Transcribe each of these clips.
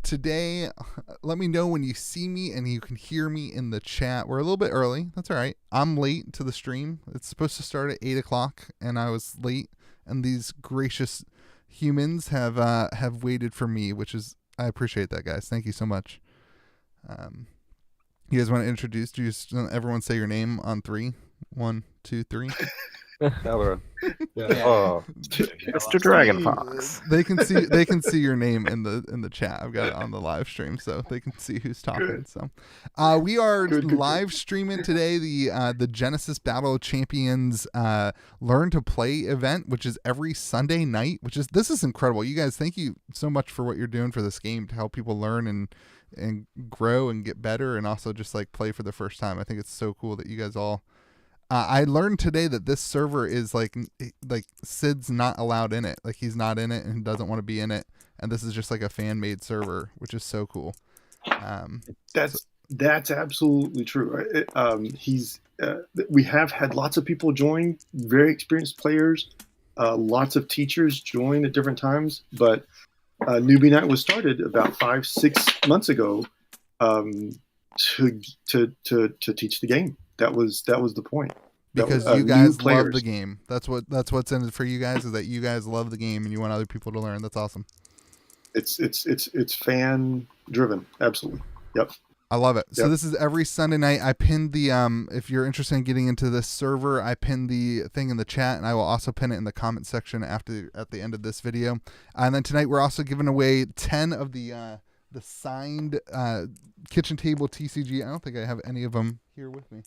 Today, let me know when you see me and you can hear me in the chat. We're a little bit early. That's all right. I'm late to the stream. It's supposed to start at 8 o'clock, and I was late. And these gracious humans have waited for me, which is, I appreciate that, guys. Thank you so much. You guys want to introduce? Do you just everyone say your name on 3? 1, 2, 3. Yeah. Oh, Mr. Dragon Fox. They can see your name in the chat. I've got it on the live stream, so they can see who's talking. Good. So, we are Good. live streaming today the Genesis Battle of Champions Learn to Play event, which is every Sunday night. This is incredible. You guys, thank you so much for what you're doing for this game to help people learn and grow and get better, and also just like play for the first time. I think it's so cool that you guys all. I learned today that this server is like Sid's not allowed in it. Like he's not in it and doesn't want to be in it. And this is just like a fan made server, which is so cool. That's absolutely true. We have had lots of people join, very experienced players, lots of teachers join at different times. But Newbie Night was started about 5-6 months ago to teach the game. That was the point. Because you guys love the game. That's what's in it for you guys, is that you guys love the game and you want other people to learn. That's awesome. It's fan driven. Absolutely. Yep. I love it. So Yep. this is every Sunday night. I pinned the if you're interested in getting into this server, I pinned the thing in the chat, and I will also pin it in the comment section at the end of this video. And then tonight we're also giving away 10 of the signed Kitchen Table TCG. I don't think I have any of them here with me.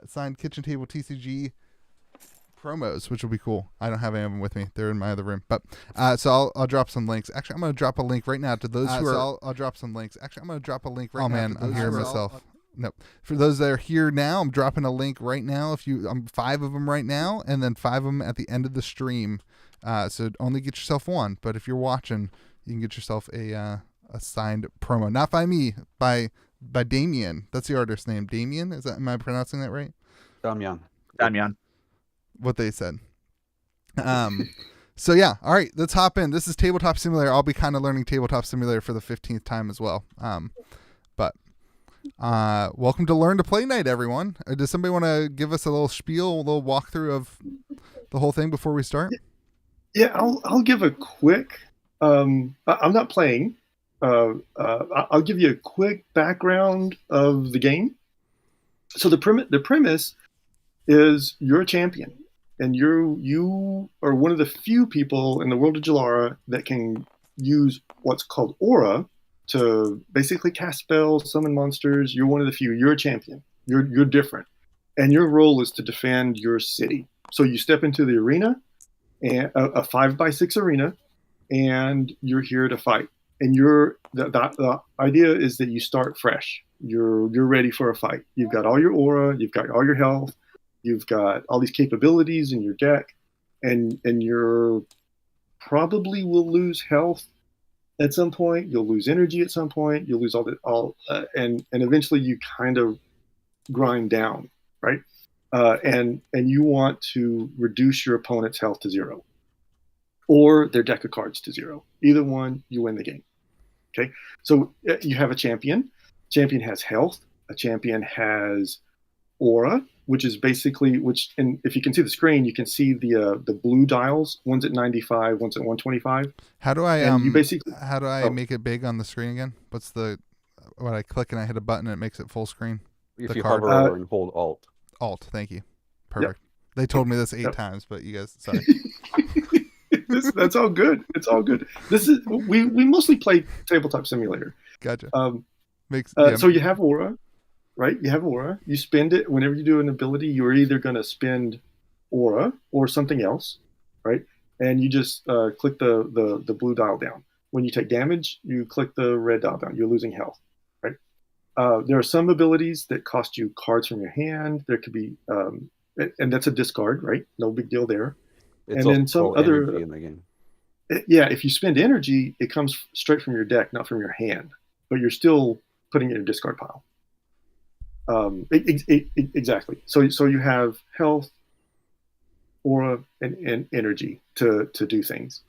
Signed Kitchen Table TCG promos, which will be cool. I don't have any of them with me. They're in my other room. But so I'll drop some links. Actually, I'm going to drop a link right now to those who are. I'll drop some links. Actually, I'm going to drop a link right now. Oh man, I'm hearing myself. Nope. For those that are here now, I'm dropping a link right now. I'm 5 of them right now, and then 5 of them at the end of the stream. So only get yourself one. But if you're watching, you can get yourself a signed promo. Not by me, by Damien. That's the artist's name. Damien? Am I pronouncing that right? Damian. What they said. So yeah, all right, let's hop in. This is Tabletop Simulator. I'll be kind of learning Tabletop Simulator for the 15th time as well. But welcome to Learn to Play Night, everyone. Does somebody want to give us a little spiel, a little walkthrough of the whole thing before we start? Yeah, I'll give a quick. I'm not playing. I'll give you a quick background of the game. So the premise is you're a champion, and you are one of the few people in the world of Jalara that can use what's called aura to basically cast spells, summon monsters. You're one of the few. You're a champion. You're different, and your role is to defend your city. So you step into the arena, and a 5x6 arena, and you're here to fight. And the idea is that you start fresh. You're ready for a fight. You've got all your aura, you've got all your health, you've got all these capabilities in your deck, and you're probably will lose health at some point. You'll lose energy at some point. You'll lose and eventually you kind of grind down, right? And you want to reduce your opponent's health to 0, or their deck of cards to 0. Either one, you win the game. Okay, so you have a champion. Champion has health. A champion has aura, which is basically and if you can see the screen, you can see the blue dials. One's at 95, one's at 125. How do I make it big on the screen again? When I click and I hit a button, it makes it full screen. if you hover over and hold Alt. Alt, thank you. Perfect. Yep. They told me this 8 times, but you guys, sorry. That's all good. It's all good. This is we mostly play Tabletop Simulator. Gotcha. So you have aura, right? You have aura. You spend it whenever you do an ability. You're either going to spend aura or something else, right? And you just click the blue dial down. When you take damage, you click the red dial down. You're losing health, right? There are some abilities that cost you cards from your hand. There could be, and that's a discard, right? No big deal there. It's and then some other in the game. Yeah, if you spend energy, it comes straight from your deck, not from your hand, but you're still putting it in a discard pile. Exactly. So you have health, aura, and energy to do things.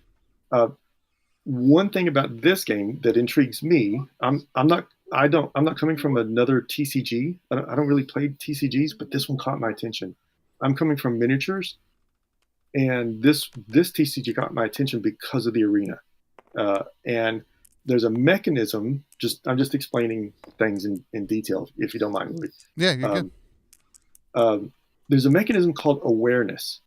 one thing about this game that intrigues me, I'm not coming from another TCG. I don't really play TCGs, but this one caught my attention. I'm coming from miniatures, and this TCG caught my attention because of the arena. And there's a mechanism. I'm just explaining things in detail, if you don't mind, Louis. Yeah, you're good. There's a mechanism called awareness,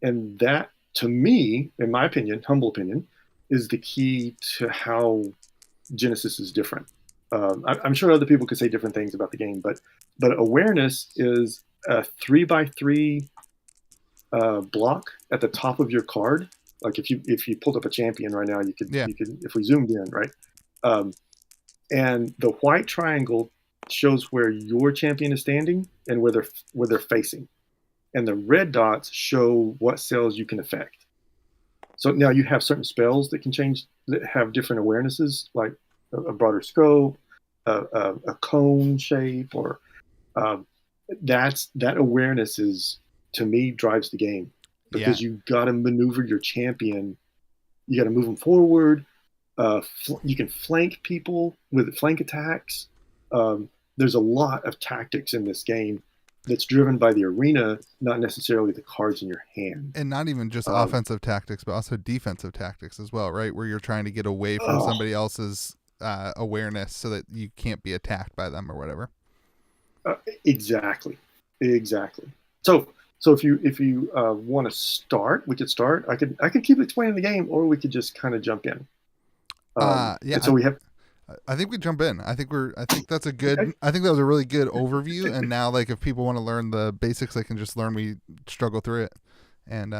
and that, to me, in my opinion, humble opinion, is the key to how Genesis is different. I'm sure other people could say different things about the game, but awareness is a 3x3 block at the top of your card. Like if you pulled up a champion right now, you could if we zoomed in, right? And the white triangle shows where your champion is standing and where they're facing, and the red dots show what cells you can affect. So now you have certain spells that can change, that have different awarenesses, like a broader scope, a cone shape, or that awareness is, to me, drives the game, because you've got to maneuver your champion. You got to move them forward. You can flank people with flank attacks. There's a lot of tactics in this game that's driven by the arena, not necessarily the cards in your hand. And not even just offensive tactics, but also defensive tactics as well, right? Where you're trying to get away from somebody else's awareness so that you can't be attacked by them or whatever. Exactly. So if you want to start, we could start. I could keep explaining the game, or we could just kind of jump in. So we have. I think we jump in. I think that's a good. Okay. I think that was a really good overview. And now, like, if people want to learn the basics, they can just learn. We struggle through it, and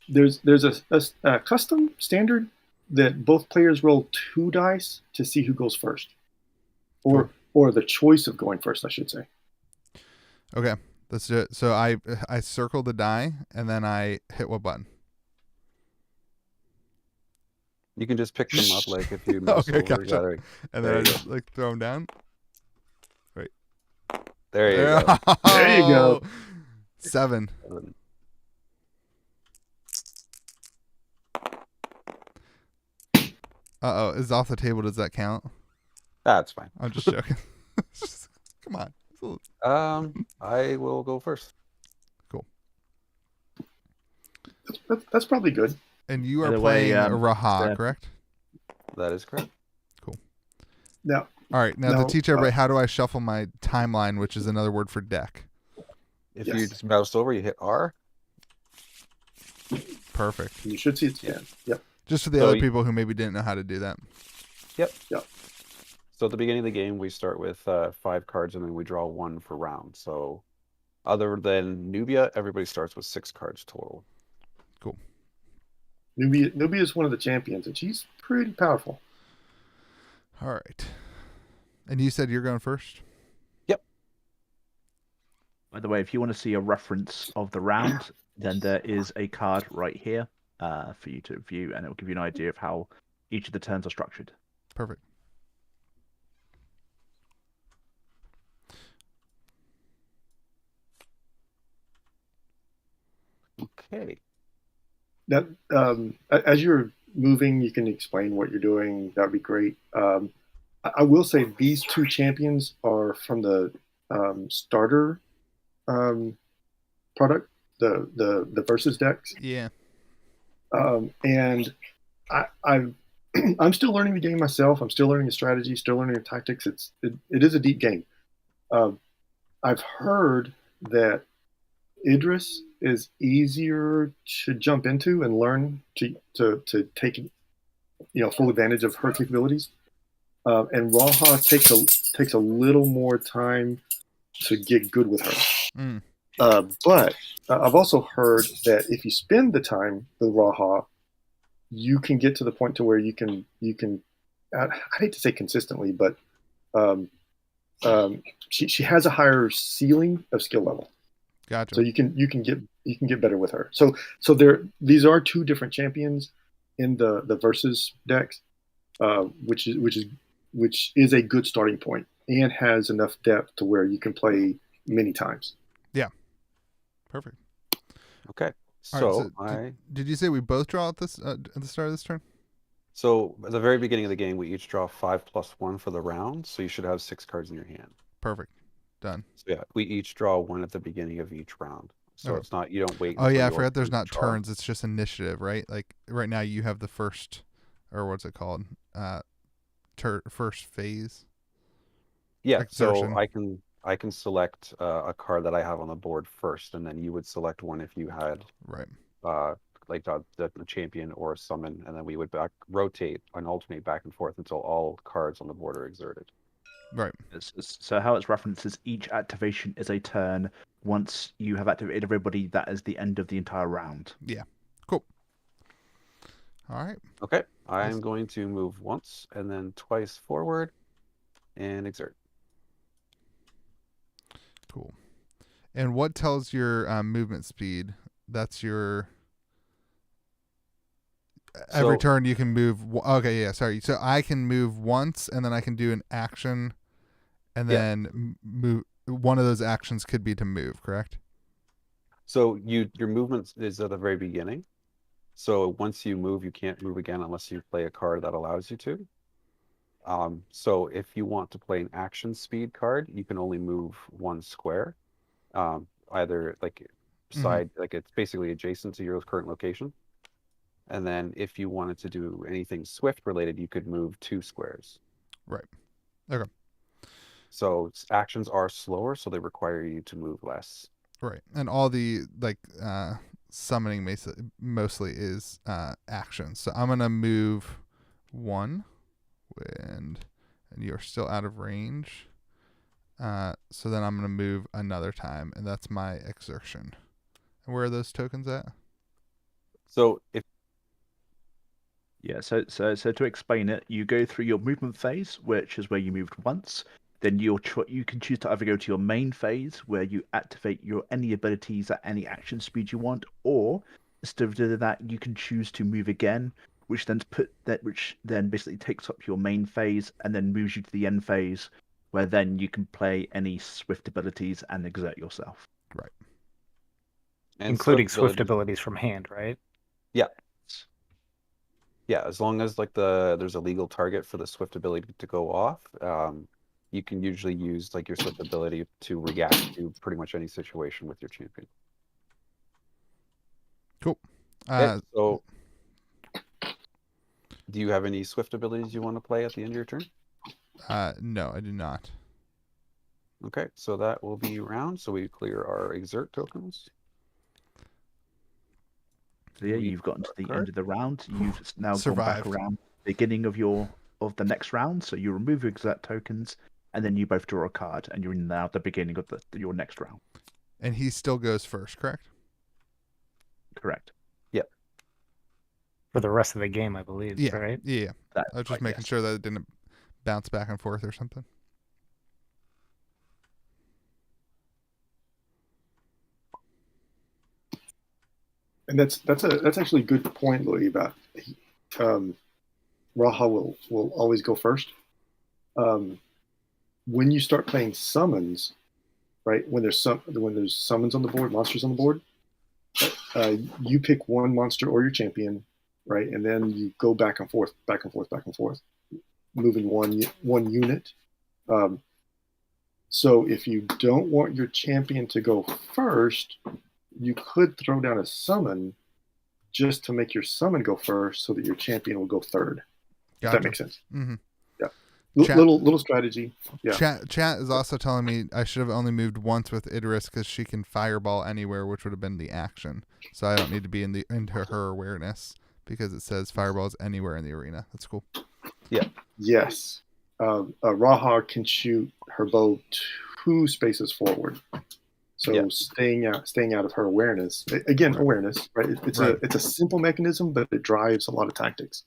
there's a custom standard that both players roll 2 dice to see who goes first, or the choice of going first, I should say. Okay, let's do it. So I circle the die, and then I hit what button? You can just pick them up, like if you mouse okay, over, gotcha. And then I just like throw them down. Right. There you go. There you go. 7. Is off the table. Does that count? That's fine. I'm just joking. Come on. I will go first. Cool. That's probably good. And you are playing Raha, correct? That is correct. Cool. Now, all right. Now, to teach everybody, how do I shuffle my timeline, which is another word for deck? If you just mouse over, you hit R. Perfect. You should see it scan. Yep. Just for the other people who maybe didn't know how to do that. Yep. Yep. So at the beginning of the game, we start with 5 cards, and then we draw 1 for round. So other than Nubia, everybody starts with 6 cards total. Cool. Nubia is one of the champions, and she's pretty powerful. All right. And you said you're going first? Yep. By the way, if you want to see a reference of the round, then there is a card right here for you to view, and it will give you an idea of how each of the turns are structured. Perfect. Okay. That as you're moving, you can explain what you're doing. That would be great. I will say these 2 champions are from the starter product, the versus decks. Yeah. And I'm still learning the game myself. I'm still learning the strategy, still learning the tactics. It is a deep game. I've heard that Idris is easier to jump into and learn to take full advantage of her capabilities, and Raha takes a little more time to get good with her. But I've also heard that if you spend the time with Raha, you can get to the point to where you can I hate to say consistently, but she has a higher ceiling of skill level. Gotcha. So you can get better with her. So these are 2 different champions in the versus decks, which is a good starting point and has enough depth to where you can play many times. Yeah. Perfect. Okay. So did you say we both draw at the start of this turn? So at the very beginning of the game, we each draw 5+1 for the round. So you should have 6 cards in your hand. Perfect. Done. So yeah, we each draw 1 at the beginning of each round. So Okay. it's not, you don't wait Oh until yeah, I your forgot there's turn to not draw. turns. It's just initiative, right? Like right now you have the first, or what's it called? First phase. Yeah, so Exertion. I can select a card that I have on the board first, and then you would select one if you had Right. like the champion or a summon, and then we would rotate and alternate back and forth until all cards on the board are exerted. Right. So how it's referenced is each activation is a turn. Once you have activated everybody, that is the end of the entire round. Yeah. Cool. All right. Okay, I'm Nice. going to move once and then twice forward and exert. Cool. And what tells your movement speed? That's your every So turn you can move. Okay, yeah, sorry. So I can move once, and then I can do an action, and yeah, then move. One of those actions could be to move, correct? so your movement is at the very beginning. So once you move, you can't move again unless you play a card that allows you to. So if you want to play an action speed card, you can only move 1 square, either like Mm-hmm. side, like it's basically adjacent to your current location. And then if you wanted to do anything Swift related, you could move 2 squares. Right. Okay. So actions are slower, so they require you to move less. Right. And all the summoning mostly is action. So I'm gonna move 1, and you're still out of range. So then I'm gonna move another time, and that's my exertion. And where are those tokens at? So if Yeah, so to explain it, you go through your movement phase, which is where you moved once. Then you can choose to either go to your main phase, where you activate your any abilities at any action speed you want, or instead of doing that, you can choose to move again, which then basically takes up your main phase and then moves you to the end phase, where then you can play any swift abilities and exert yourself. Right. and Including swift abilities, abilities from hand, right? yeah, yeah, as long as like there's a legal target for the Swift ability to go off, you can usually use like your Swift ability to react to pretty much any situation with your champion. Cool. Okay, so do you have any Swift abilities you want to play at the end of your turn? No, I do not. Okay, so that will be round. So we clear our exert tokens. So yeah, you've gotten to the end of the round. You've now gone back Survived. around the beginning of the next round. So you remove your exert tokens, and then you both draw a card, and you're now at the beginning of your next round. And he still goes first, correct? Correct. Yep. For the rest of the game, I believe, Yeah. right? Yeah. That's I was just right, making yes. sure that it didn't bounce back and forth or something. And that's actually a good point, Louis, about Raha will always go first. When you start playing summons, right? When there's summons on the board, monsters on the board, you pick one monster or your champion, right? And then you go back and forth, back and forth, back and forth, moving one unit. So if you don't want your champion to go first, you could throw down a summon just to make your summon go first so that your champion will go third. If Gotcha. that makes sense. Mm-hmm. Yeah. Chat- Little strategy. Yeah. Chat is also telling me I should have only moved once with Idris because she can fireball anywhere, which would have been the action. So I don't need to be into her awareness because it says fireballs anywhere in the arena. That's cool. Yeah. Yes. Raha can shoot her bow 2 spaces forward. So Yeah. staying out of her awareness. Again, awareness, right? It's a simple mechanism, but it drives a lot of tactics.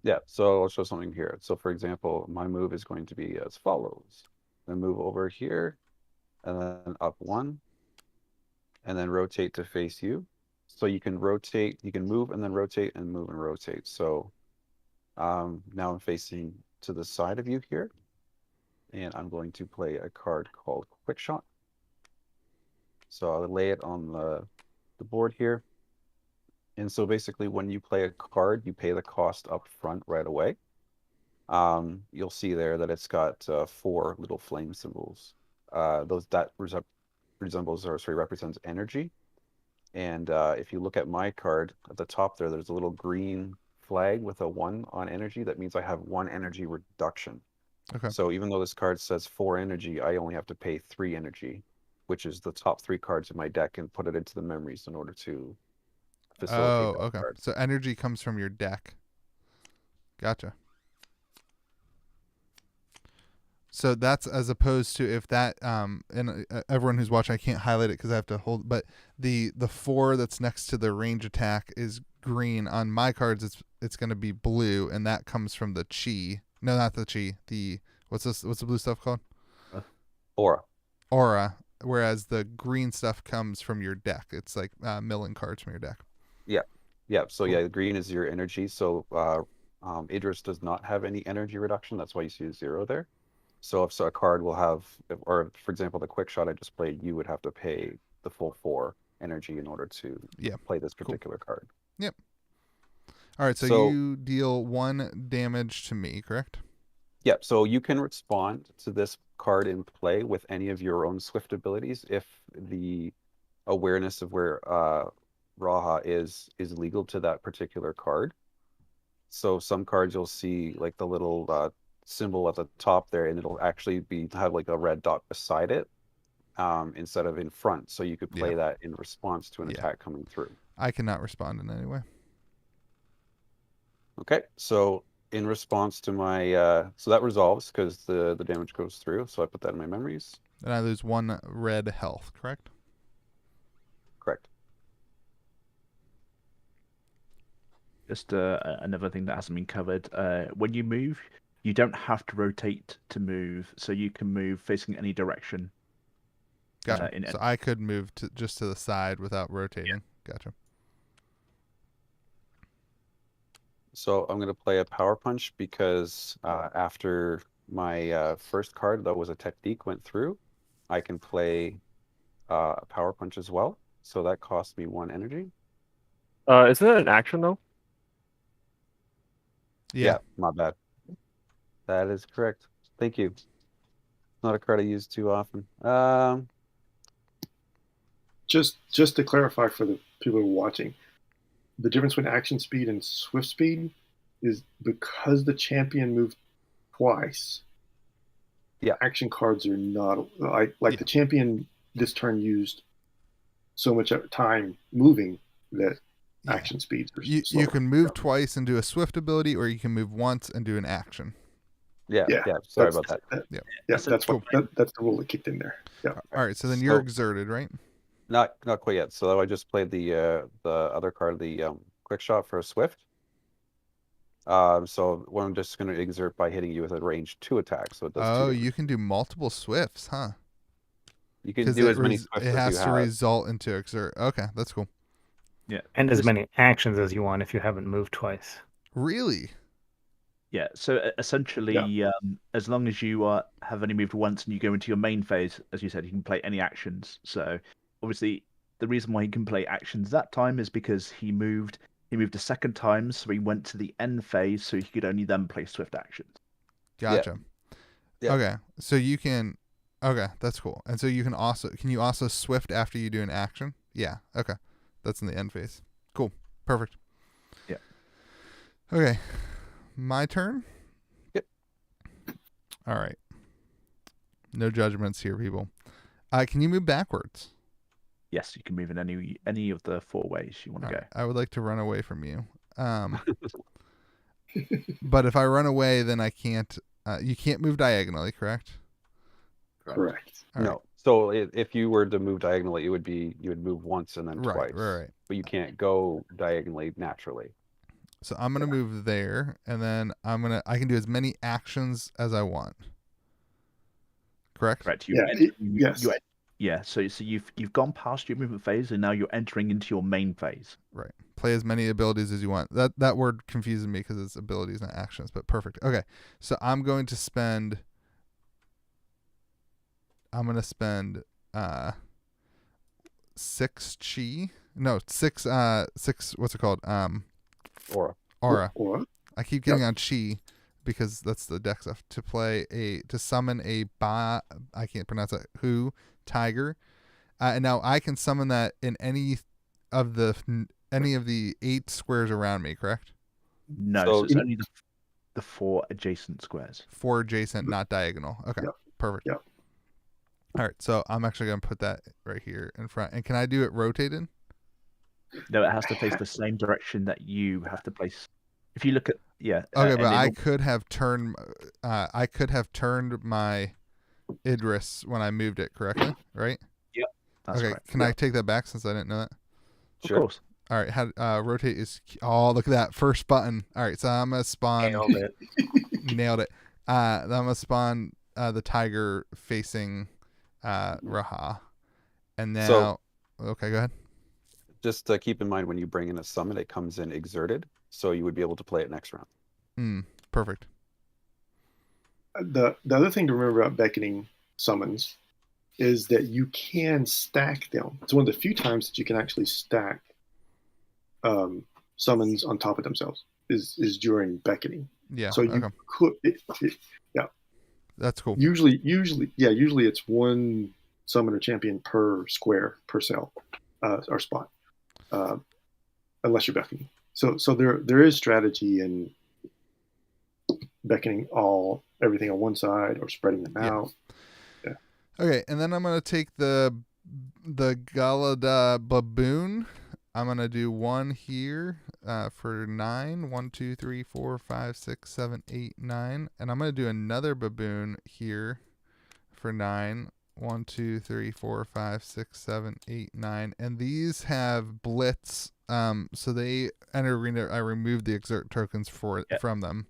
Yeah, so I'll show something here. So for example, my move is going to be as follows. I move over here, and then up 1, and then rotate to face you. So you can rotate, you can move and then rotate and move and rotate. So now I'm facing to the side of you here, and I'm going to play a card called Quick Shot. So I'll lay it on the board here. And so basically when you play a card, you pay the cost up front right away. You'll see there that it's got 4 little flame symbols. Those that resembles or sorry represents energy. And if you look at my card at the top there, there's a little green flag with a 1 on energy. That means I have 1 energy reduction. Okay. So even though this card says 4 energy, I only have to pay 3 energy, which is the top 3 cards in my deck, and put it into the memories in order to facilitate that Okay. card. So energy comes from your deck. Gotcha. So that's as opposed to if that and everyone who's watching, I can't highlight it because I have to hold, but the 4 that's next to the range attack is green. On my cards, it's going to be blue, and that comes from the chi. No, not the chi. The what's the blue stuff called? Aura. Whereas the green stuff comes from your deck. It's like milling cards from your deck. Yeah. So Cool. yeah, the green is your energy. So Idris does not have any energy reduction. That's why you see a 0 there. So if a card will have, or for example, the quick shot I just played, you would have to pay the full 4 energy in order to play this particular card. Yep. All right, so you deal 1 damage to me, correct? Yeah, so you can respond to this card in play with any of your own Swift abilities if the awareness of where Raha is legal to that particular card. So some cards you'll see like the little symbol at the top there, and it'll actually have like a red dot beside it instead of in front. So you could play that in response to an attack coming through. I cannot respond in any way. Okay, so in response to my so that resolves because the damage goes through. So I put that in my memories. Then I lose 1 red health, correct? Correct. Just another thing that hasn't been covered. When you move, you don't have to rotate to move, so you can move facing any direction. Gotcha. So I could move just to the side without rotating. Yeah. Gotcha. So I'm going to play a power punch because after my first card that was a technique went through, I can play a power punch as well. So that cost me 1 energy. Isn't it an action though? Yeah, my bad. That is correct. Thank you. Not a card I use too often. Just to clarify for the people who are watching, the difference between action speed and swift speed is because the champion moved twice. Yeah, action cards are not like the champion this turn used so much time moving that action speeds are slower. You can move twice and do a swift ability, or you can move once and do an action. Yeah. Sorry about that. That's cool. That's the rule that kicked in there. Yeah. All right. So then you're exerted, right? Not quite yet. So I just played the other card, the quick shot for a swift. So I'm just going to exert by hitting you with a range 2 attack. So it does 2 you can do multiple swifts, huh? You can do as many swifts as you have. It has to result into exert. Okay, that's cool. Yeah, and as many actions as you want if you haven't moved twice. Really? Yeah, so essentially, as long as you have only moved once and you go into your main phase, as you said, you can play any actions. So obviously, the reason why he can play actions that time is because he moved a second time, so he went to the end phase, so he could only then play swift actions. Gotcha. Yeah. Okay, so you can. Okay, that's cool. And so can you also swift after you do an action? Yeah. Okay, that's in the end phase. Cool. Perfect. Yeah. Okay. My turn? Yep. All right. No judgments here, people. Can you move backwards? Yes, you can move in any of the 4 ways you want to go. I would like to run away from you. But if I run away, then I can't. You can't move diagonally, correct? Correct. No. Right. So if you were to move diagonally, you would move once and then twice. Right. But you can't go diagonally naturally. So I'm gonna move there, and then I can do as many actions as I want. Correct? Correct. Yes. Yeah. So you've gone past your movement phase, and now you're entering into your main phase. Right. Play as many abilities as you want. That word confuses me because it's abilities, not actions. But perfect. Okay. So I'm going to spend 6 chi No, 6. 6. What's it called? Aura. Aura. Or I keep getting on chi because that's the deck stuff. To summon a I can't pronounce it. Who tiger, and now I can summon that in any of the 8 squares around me. Correct? No, So so it's only the 4 adjacent squares. 4 adjacent, not diagonal. Okay, Yep. perfect. Yep. All right, so I'm actually gonna put that right here in front. And can I do it rotated? No, it has to face the same direction that you have to place. If you look at Okay, but I could have turned. I could have turned my Idris when I moved it correctly, right? that's Okay, correct. can I take that back since I didn't know that? Of Sure. course. All right, rotate is. Oh, look at that first button. All right, so I'm gonna spawn. Nailed it. Nailed it. I'm gonna spawn the tiger facing Raha, and now. So- Okay, go ahead. Just keep in mind when you bring in a summon, it comes in exerted, so you would be able to play it next round. Perfect. the other thing to remember about beckoning summons is that you can stack them. It's one of the few times that you can actually stack summons on top of themselves is during beckoning. Yeah. So you could, That's cool. usually it's one summoner champion per square per cell or spot, unless you're beckoning. So there is strategy in beckoning everything on one side or spreading them out. Okay, and then I'm gonna take the Galada baboon. I'm gonna do 1 here for 9. 1, 2, 3, 4, 5, 6, 7, 8, 9, and I'm gonna do another baboon here for 9. 1, 2, 3, 4, 5, 6, 7, 8, 9, and these have blitz. So they enter arena. I removed the exert tokens from them.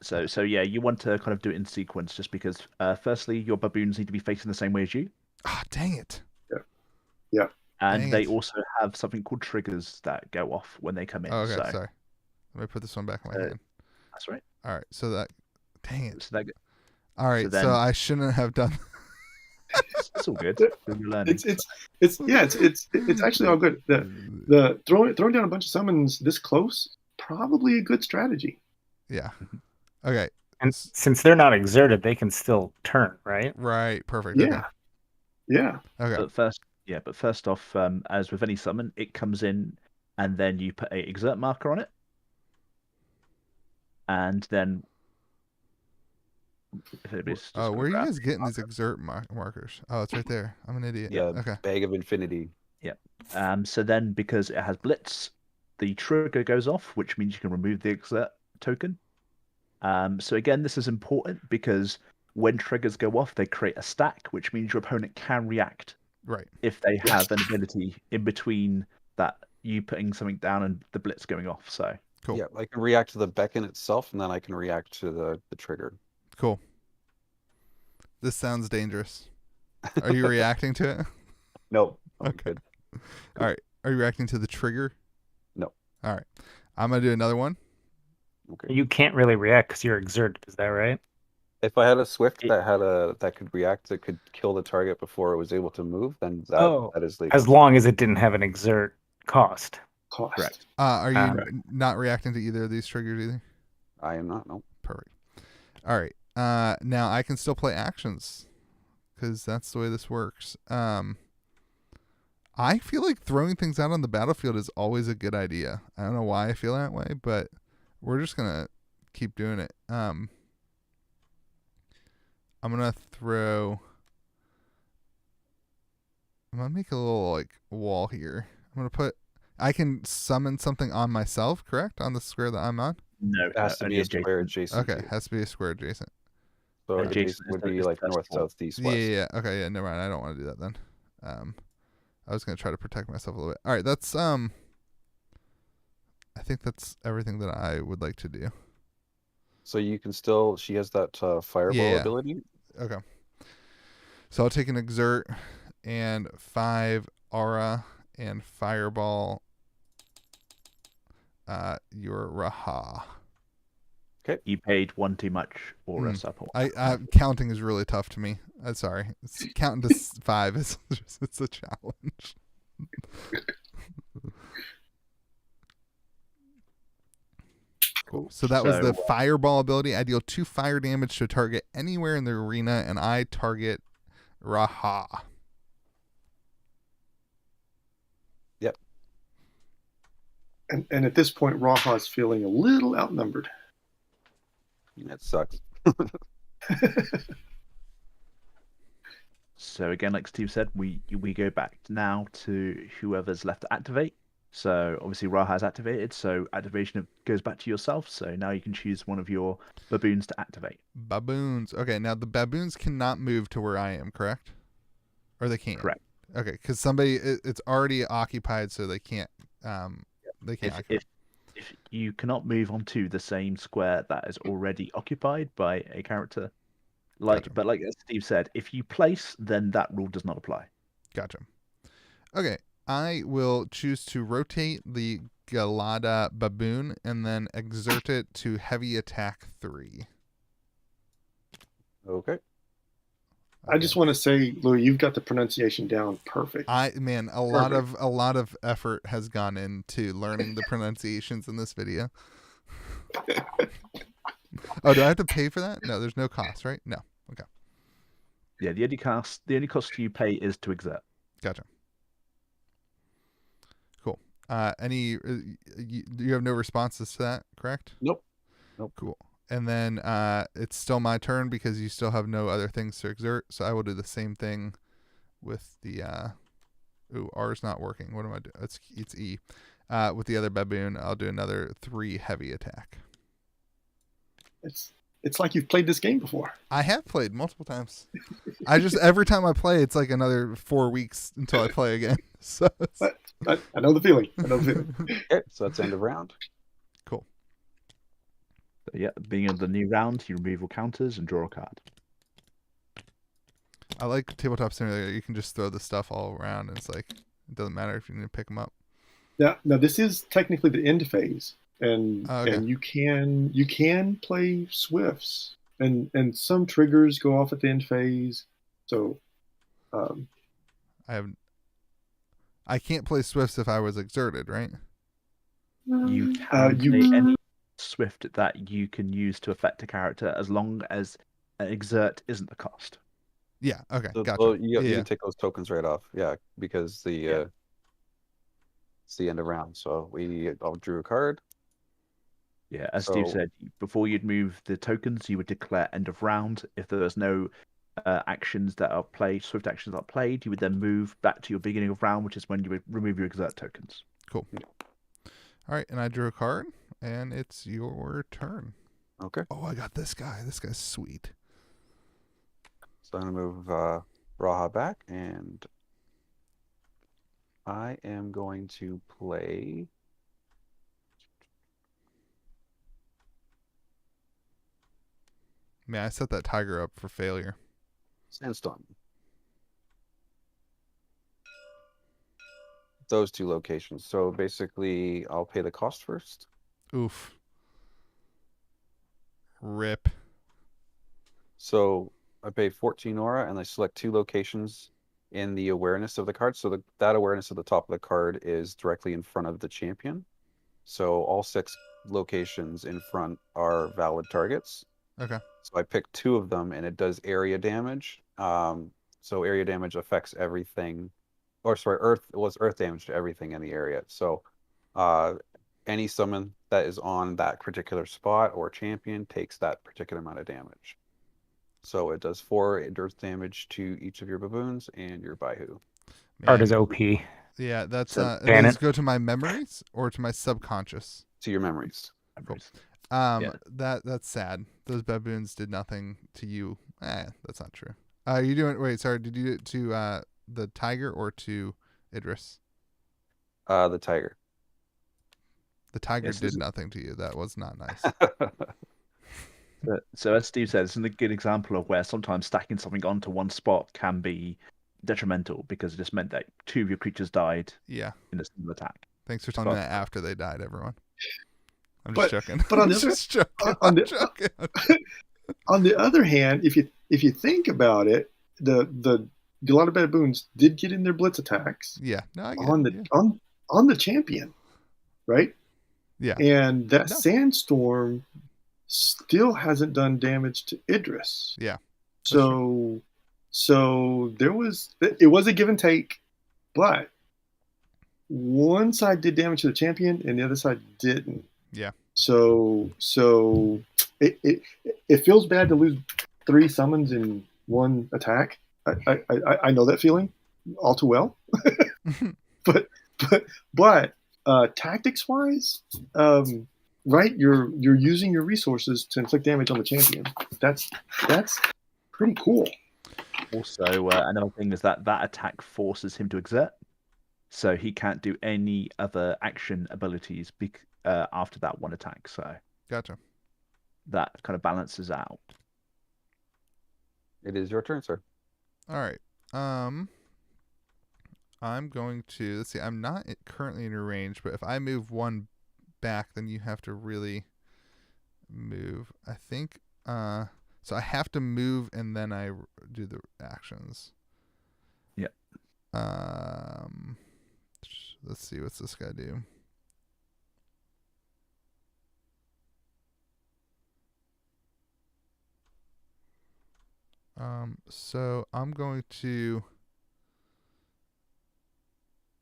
So yeah, you want to kind of do it in sequence, just because firstly your baboons need to be facing the same way as you. Ah, dang it. Yeah. And Dang they it. also have something called triggers that go off when they come in. Oh, okay, so sorry. Let me put this one back in my hand. that's right. All right, so that. Dang it. So that All right, then- so I shouldn't have done. it's all good. You're learning. It's actually all good. The throwing down a bunch of summons this close, probably a good strategy. Yeah. Okay. And since they're not exerted, they can still turn, right? Right. Perfect. Yeah. Yeah. Okay. But first off, as with any summon, it comes in, and then you put a exert marker on it, and then. Oh, where are you guys getting these exert markers? Oh, it's right there. I'm an idiot. Yeah. Okay. Bag of Infinity. So then, because it has blitz, the trigger goes off, which means you can remove the exert token. So again, this is important because when triggers go off, they create a stack, which means your opponent can react Right. if they have an ability in between that you putting something down and the blitz going off. So Cool. Yeah, I can react to the beacon itself, and then I can react to the trigger. Cool. This sounds dangerous. Are you reacting to it? No. I'm Okay. good. All right. Are you reacting to the trigger? No. All right. I'm gonna do another one. Okay. You can't really react because you're exerted. Is that right? If I had a Swift that could react, that could kill the target before it was able to move, then that is legal. As long as it didn't have an exert cost. Cost. Correct. Are you Correct. not reacting to either of these triggers either? I am not. No. Perfect. All right. Now I can still play actions because that's the way this works. I feel like throwing things out on the battlefield is always a good idea. I don't know why I feel that way, but we're just gonna keep doing it. I'm gonna make a little like wall here. I can summon something on myself, correct? On the square that I'm on? No, It has to only be a adjacent. square adjacent. Okay, to you. has to be a square adjacent. So Adjacent adjacent is would the- be is like the north, festival. south, east, Yeah, west. yeah. Okay, yeah, never mind. I don't want to do that then. I was gonna try to protect myself a little bit. All right, that's I think that's everything that I would like to do. So you can still. She has that fireball Yeah. ability. Okay. So I'll take an exert and 5 aura and fireball. Your Raha. You paid one too much or a support. Counting is really tough to me. Sorry, counting to 5 is it's a challenge. Cool. So that was So- the fireball ability. I deal 2 fire damage to a target anywhere in the arena, and I target Raha. Yep. And at this point, Raha is feeling a little outnumbered. That sucks. So again, like Steve said, we go back now to whoever's left to activate. So obviously Ra has activated, so activation goes back to yourself. So now you can choose one of your baboons to activate. Baboons. Okay, now the baboons cannot move to where I am, correct? Or they can't? Correct. Okay, because it's already occupied, so they can't. They can't. occupy. If you cannot move onto the same square that is already occupied by a character, Gotcha. but like as Steve said, if you place, then that rule does not apply. Gotcha. Okay, I will choose to rotate the Galada baboon and then exert it to heavy attack 3. Okay. I just want to say, Louis, you've got the pronunciation down perfect. a lot of effort has gone into learning the pronunciations in this video. Oh, do I have to pay for that? No, there's no cost, right? No. Okay. Yeah, the only cost you pay is to exert. Gotcha. Cool. You have no responses to that, correct? Nope. Cool. And then it's still my turn because you still have no other things to exert. So I will do the same thing with the R's not working. What am I doing? It's E. With the other baboon, I'll do another 3 heavy attack. It's like you've played this game before. I have played multiple times. I just every time I play, it's like another 4 weeks until I play again. So But I know the feeling. Okay, so that's end of round. Cool. So yeah, being in the new round, you remove all counters and draw a card. I like Tabletop Simulator. You can just throw the stuff all around, and it's like it doesn't matter if you need to pick them up. Now this is technically the end phase, and Okay. and you can play Swifts, and some triggers go off at the end phase. So, I can't play Swifts if I was exerted, right? You can you play any Swift that you can use to affect a character as long as an exert isn't the cost. Yeah. Okay. So, Gotcha. well, you Yeah. can take those tokens right off. Yeah, because it's the end of round. So I'll drew a card. Yeah, as Steve So- said, before you'd move the tokens, you would declare end of round. If there was no actions that are played, Swift actions that are played, you would then move back to your beginning of round, which is when you would remove your exert tokens. Cool. All right, and I drew a card, and it's your turn. Okay. Oh, I got this guy. This guy's sweet. So I'm gonna move Raha back, and I am going to play. Man, I set that tiger up for failure. Sandstorm. Those 2 locations. So basically, I'll pay the cost first. Oof. Rip. So I pay 14 aura, and I select 2 locations in the awareness of the card. So that awareness at the top of the card is directly in front of the champion. So all 6 locations in front are valid targets. Okay. So I picked 2 of them, and it does area damage. So area damage affects everything, or sorry, earth damage to everything in the area. So any summon that is on that particular spot or champion takes that particular amount of damage. So it does 4 earth damage to each of your baboons and your Baihu. Card Man. is OP. Yeah, that's So ban does it. go to my memories or to my subconscious. To your memories. Cool. Yeah. That's sad. Those baboons did nothing to you. That's not true. You doing? Wait, sorry. Did you do it to the tiger or to Idris? The tiger. The tiger Yes, did this- nothing to you. That was not nice. So as Steve said, it's a good example of where sometimes stacking something onto one spot can be detrimental because it just meant that 2 of your creatures died Yeah. in a single attack. Thanks for telling me But- that after they died, everyone. I'm just joking. but on I'm the other- just joking. on I'm the- joking. On the other hand, if you think about it, the a lot of baboons did get in their blitz attacks Yeah. No, I get on it. the Yeah. on the champion, right? Yeah. And that No. sandstorm still hasn't done damage to Idris. Yeah. So it was a give and take, but one side did damage to the champion and the other side didn't. Yeah. So it feels bad to lose 3 summons in one attack. I know that feeling all too well. but tactics wise, right? You're using your resources to inflict damage on the champion. That's pretty cool. Also, another thing is that attack forces him to exert, so he can't do any other action abilities after that one attack. So Gotcha. that kind of balances out. It is your turn, sir. All right. I'm going to, let's see, I'm not currently in your range, but if I move one back, then you have to really move. I think, so I have to move and then I do the actions. Yep. Let's see, what's this guy do? So I'm going to,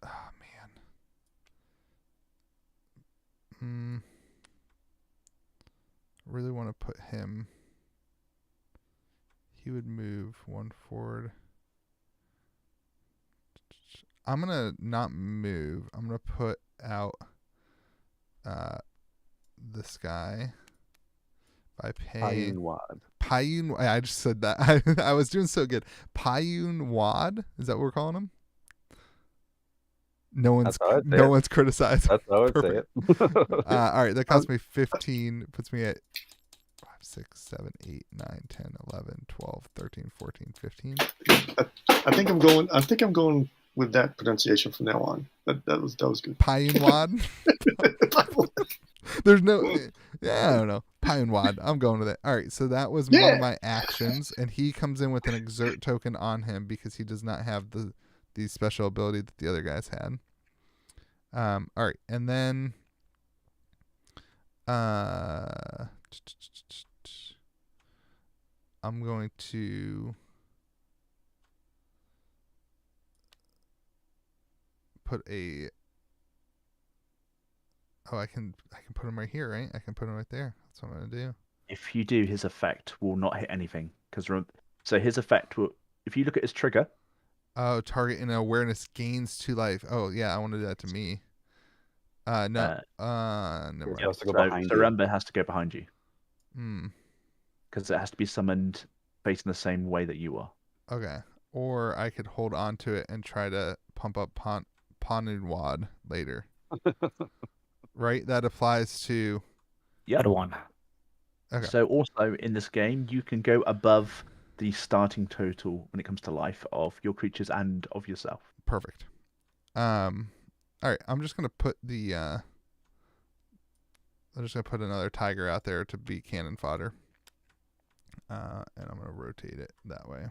oh man. Really want to put him, he would move one forward. I'm going to not move. I'm going to put out this guy by paying Payun. I just said that. I was doing so good. Payun Wad. Is that what we're calling him? No one's criticized. That's how I would say it. All right, that cost me 15. Puts me at 5, 6, 7, 8, 9, 10, 11, 12, 13, 14, 15. I think I'm going with that pronunciation from now on. That was good. Payun Wad. There's no, I don't know. Payun Wad. I'm going with it. All right, so that was one of my actions, and he comes in with an exert token on him because he does not have the special ability that the other guys had. All right, and then I'm going to put a. Oh, I can put him right here, right? I can put him right there. That's what I'm gonna do. If you do, his effect will not hit anything so his effect will. If you look at his trigger. Oh, target in awareness gains 2 life. Oh yeah, I want to do that to me. No. Never mind. Has to go behind so you. remember, it has to go behind you. Hmm. Because it has to be summoned facing the same way that you are. Okay. Or I could hold on to it and try to pump up Ponunwad later. Right? That applies to. Yeah. Other one. Okay. So also in this game, you can go above the starting total when it comes to life of your creatures and of yourself. Perfect. All right. I'm just gonna put the. I'm just gonna put another tiger out there to be cannon fodder. And I'm gonna rotate it that way.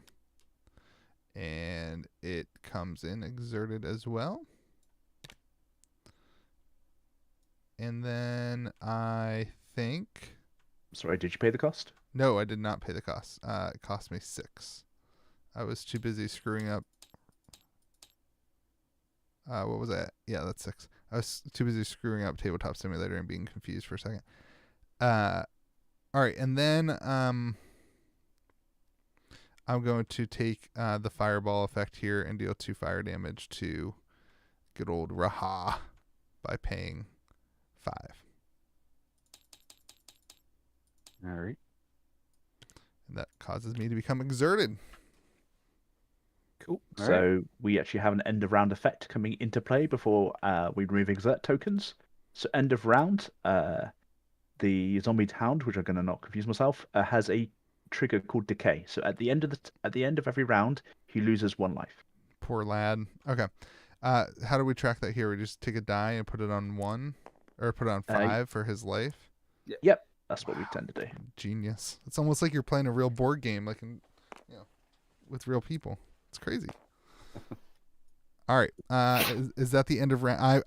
And it comes in exerted as well. And then I think. Sorry, did you pay the cost? No, I did not pay the cost. It cost me 6. I was too busy screwing up. What was that? Yeah, that's 6. I was too busy screwing up Tabletop Simulator and being confused for a second. All right, and then I'm going to take the fireball effect here and deal 2 fire damage to good old Raha by paying 5. All right. And that causes me to become exerted. Cool. All So we actually have an end of round effect coming into play before we remove exert tokens. So end of round, the zombie hound, which I'm going to not confuse myself, has a trigger called decay. So at the end of every round, he loses 1 life. Poor lad. Okay. How do we track that here? We just take a die and put it on 1, or put it on 5 for his life. Yep, that's what we tend to do. Genius. It's almost like you're playing a real board game, like with real people. It's crazy. All right. Is that the end of round?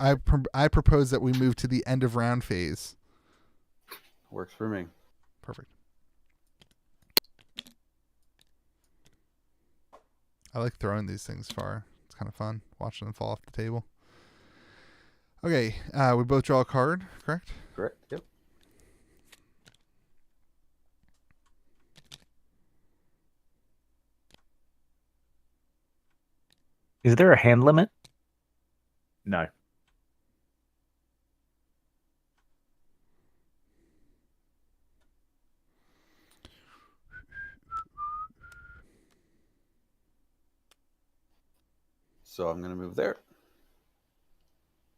I propose that we move to the end of round phase. Works for me. Perfect. I like throwing these things far. It's kind of fun watching them fall off the table. Okay. We both draw a card, correct? Correct. Yep. Is there a hand limit? No. So I'm going to move there.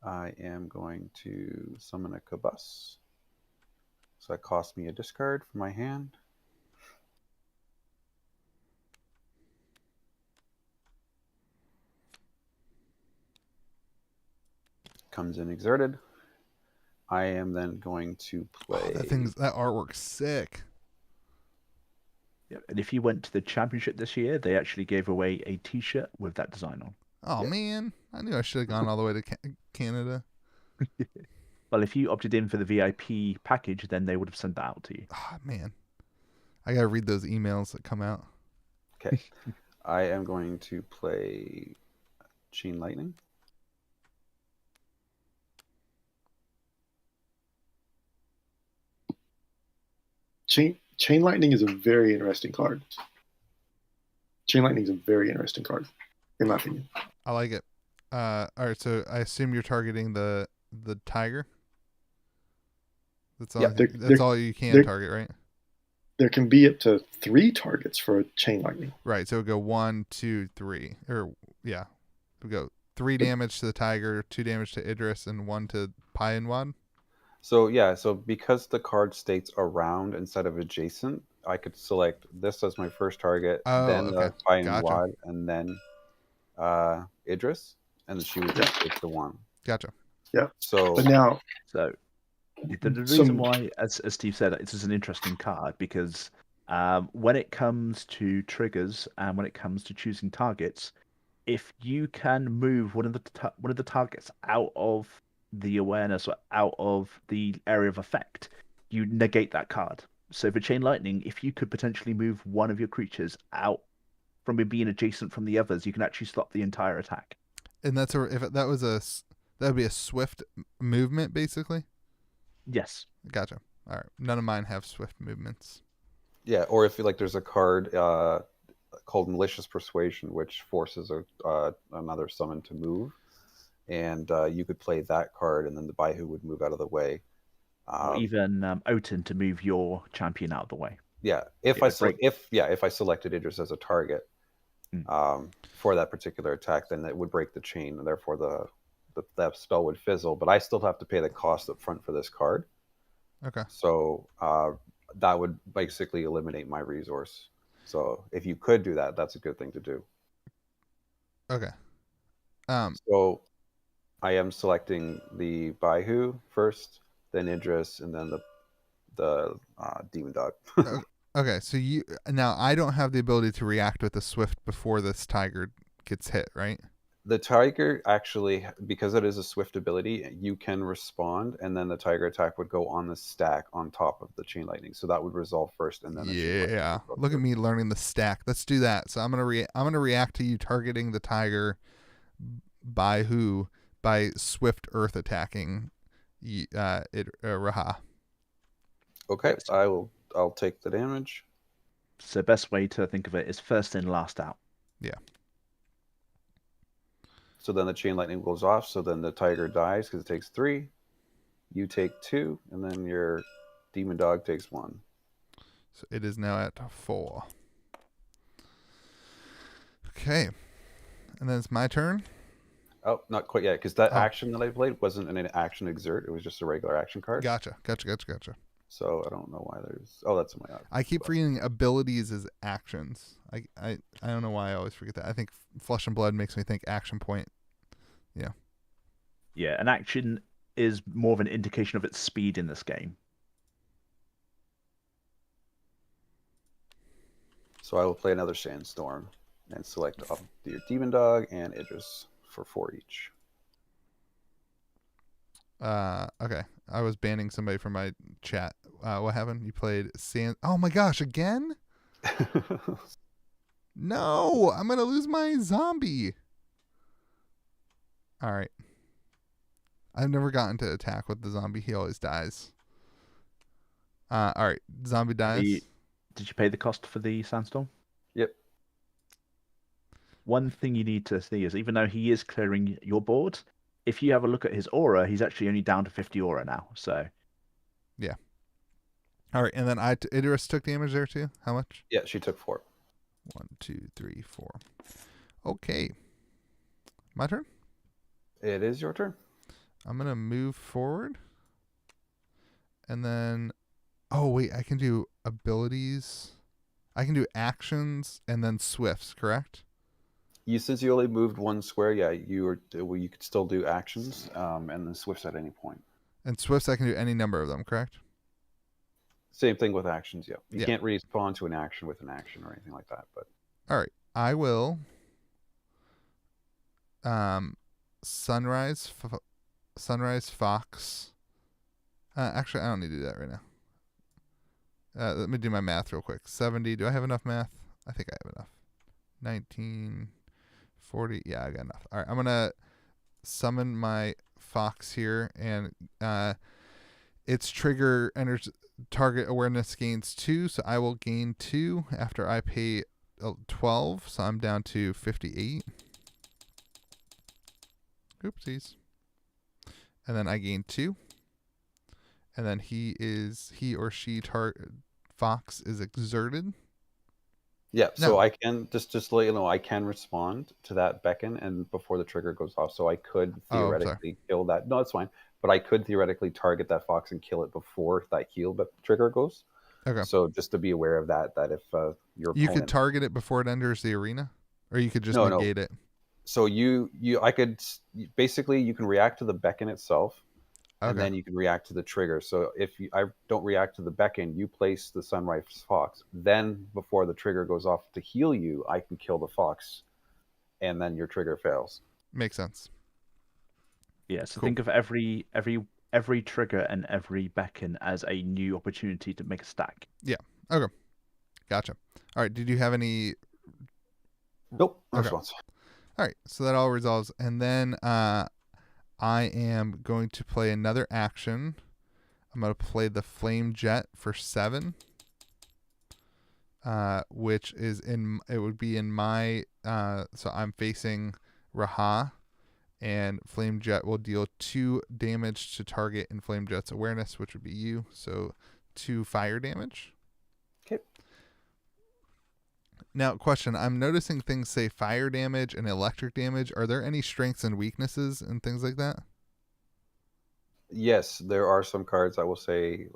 I am going to summon a Kabus. So that costs me a discard for my hand. Comes in exerted. I am then going to play. That artwork's sick. Yeah, and if you went to the championship this year, they actually gave away a T-shirt with that design on. Oh Yeah. man, I knew I should have gone all the way to Canada. Well, if you opted in for the VIP package, then they would have sent that out to you. Oh man, I gotta read those emails that come out. Okay. I am going to play Chain Lightning. Chain Lightning is a very interesting card. Chain Lightning is a very interesting card, in my opinion. I like it. All right, so I assume you're targeting the tiger. That's all. Yeah, that's all you can target, right? There can be up to 3 targets for a Chain Lightning. Right. So it would go 1, 2, 3, or yeah, we go 3 damage to the tiger, 2 damage to Idris, and 1 to Payanwad. So yeah, so because the card states around instead of adjacent, I could select this as my first target, then okay. Payanwad, Gotcha. and then Idris, and then she would just take the 1. Gotcha. Yeah. So But now, So the reason why, as Steve said, it is an interesting card because when it comes to triggers and when it comes to choosing targets, if you can move one of the targets out of the awareness or out of the area of effect, you negate that card. So for Chain Lightning, if you could potentially move one of your creatures out from it being adjacent from the others, you can actually stop the entire attack. And that would be a swift movement, basically. Yes. Gotcha. All right. None of mine have swift movements. Yeah, or if like there's a card called Malicious Persuasion, which forces another summon to move, and you could play that card, and then the Baihu would move out of the way. Or even Oten to move your champion out of the way. Yeah, if I selected Idris as a target for that particular attack, then it would break the chain, and therefore that spell would fizzle. But I still have to pay the cost up front for this card. Okay. So that would basically eliminate my resource. So if you could do that, that's a good thing to do. Okay. So I am selecting the Baihu first, then Idris, and then the Demon Dog. Okay, so now I don't have the ability to react with the swift before this tiger gets hit, right? The tiger actually, because it is a swift ability, you can respond, and then the tiger attack would go on the stack on top of the Chain Lightning. So that would resolve first, and then yeah. Look at me learning the stack. Let's do that. So I'm gonna react to you targeting the tiger by swift earth attacking Raha. Okay, I'll take the damage. So best way to think of it is first in, last out. Yeah. So then the Chain Lightning goes off. So then the tiger dies because it takes 3. You take 2, and then your Demon Dog takes 1. So it is now at 4. Okay. And then it's my turn. Oh, not quite yet, because that action that I played wasn't an action exert. It was just a regular action card. Gotcha. So I don't know why there's... Oh, that's in my... I keep forgetting abilities as actions. I don't know why I always forget that. I think Flesh and Blood makes me think action point. Yeah. Yeah, an action is more of an indication of its speed in this game. So I will play another Sandstorm and select your Demon Dog and Idris for 4 each. Okay. I was banning somebody from my chat. What happened? You played Sand. Oh my gosh, again? No, I'm gonna lose my zombie. All right. I've never gotten to attack with the zombie. He always dies. All right. Zombie dies. Did you pay the cost for the sandstorm? Yep. One thing you need to see is, even though he is clearing your board, if you have a look at his aura, he's actually only down to 50 aura now. So, yeah. All right, and then Idris took damage there too. How much? Yeah, she took 4. 1, 2, 3, 4. Okay. My turn. It is your turn. I'm gonna move forward, and then, oh wait, I can do abilities. I can do actions and then swifts. Correct? Since you only moved 1 square, yeah, you could still do actions and then swifts at any point. And swifts, I can do any number of them. Correct? Same thing with actions. Yeah, you Yeah. can't respond to an action with an action or anything like that. But All right, I will. Sunrise Fox. Actually, I don't need to do that right now. Let me do my math real quick. 70. Do I have enough math? I think I have enough. 19, 40. Yeah, I got enough. All right, I'm gonna summon my fox here, and its trigger enters target awareness gains 2, so I will gain 2 after I pay 12, so I'm down to 58. Oopsies. And then I gain 2. And then he or she fox is exerted. yeah, so No. I can just to let you know, I can respond to that beckon and before the trigger goes off. So I could Oh, I'm sorry. theoretically kill that. No, it's fine. But I could theoretically target that fox and kill it before that heal trigger goes. Okay. So just to be aware of that if your You opponent... could target it before it enters the arena, or you could just No. negate it. So I could basically, you can react to the beckon itself, Okay. and then you can react to the trigger. So if I don't react to the beckon, you place the sunrise fox. Then before the trigger goes off to heal you, I can kill the fox, and then your trigger fails. Makes sense. yeah. So Cool. think of every trigger and every beacon as a new opportunity to make a stack. Okay. Gotcha. All right. Did you have any? Nope. No Okay. response. All right. So that all resolves, and then I am going to play another action. I'm going to play the Flame Jet for 7. Which is it would be in my so I'm facing Raha, and Flame Jet will deal 2 damage to target in Flame Jet's awareness, which would be you. So 2 fire damage. Okay. Now, question: I'm noticing things say fire damage and electric damage. Are there any strengths and weaknesses and things like that? Yes, there are some cards I will say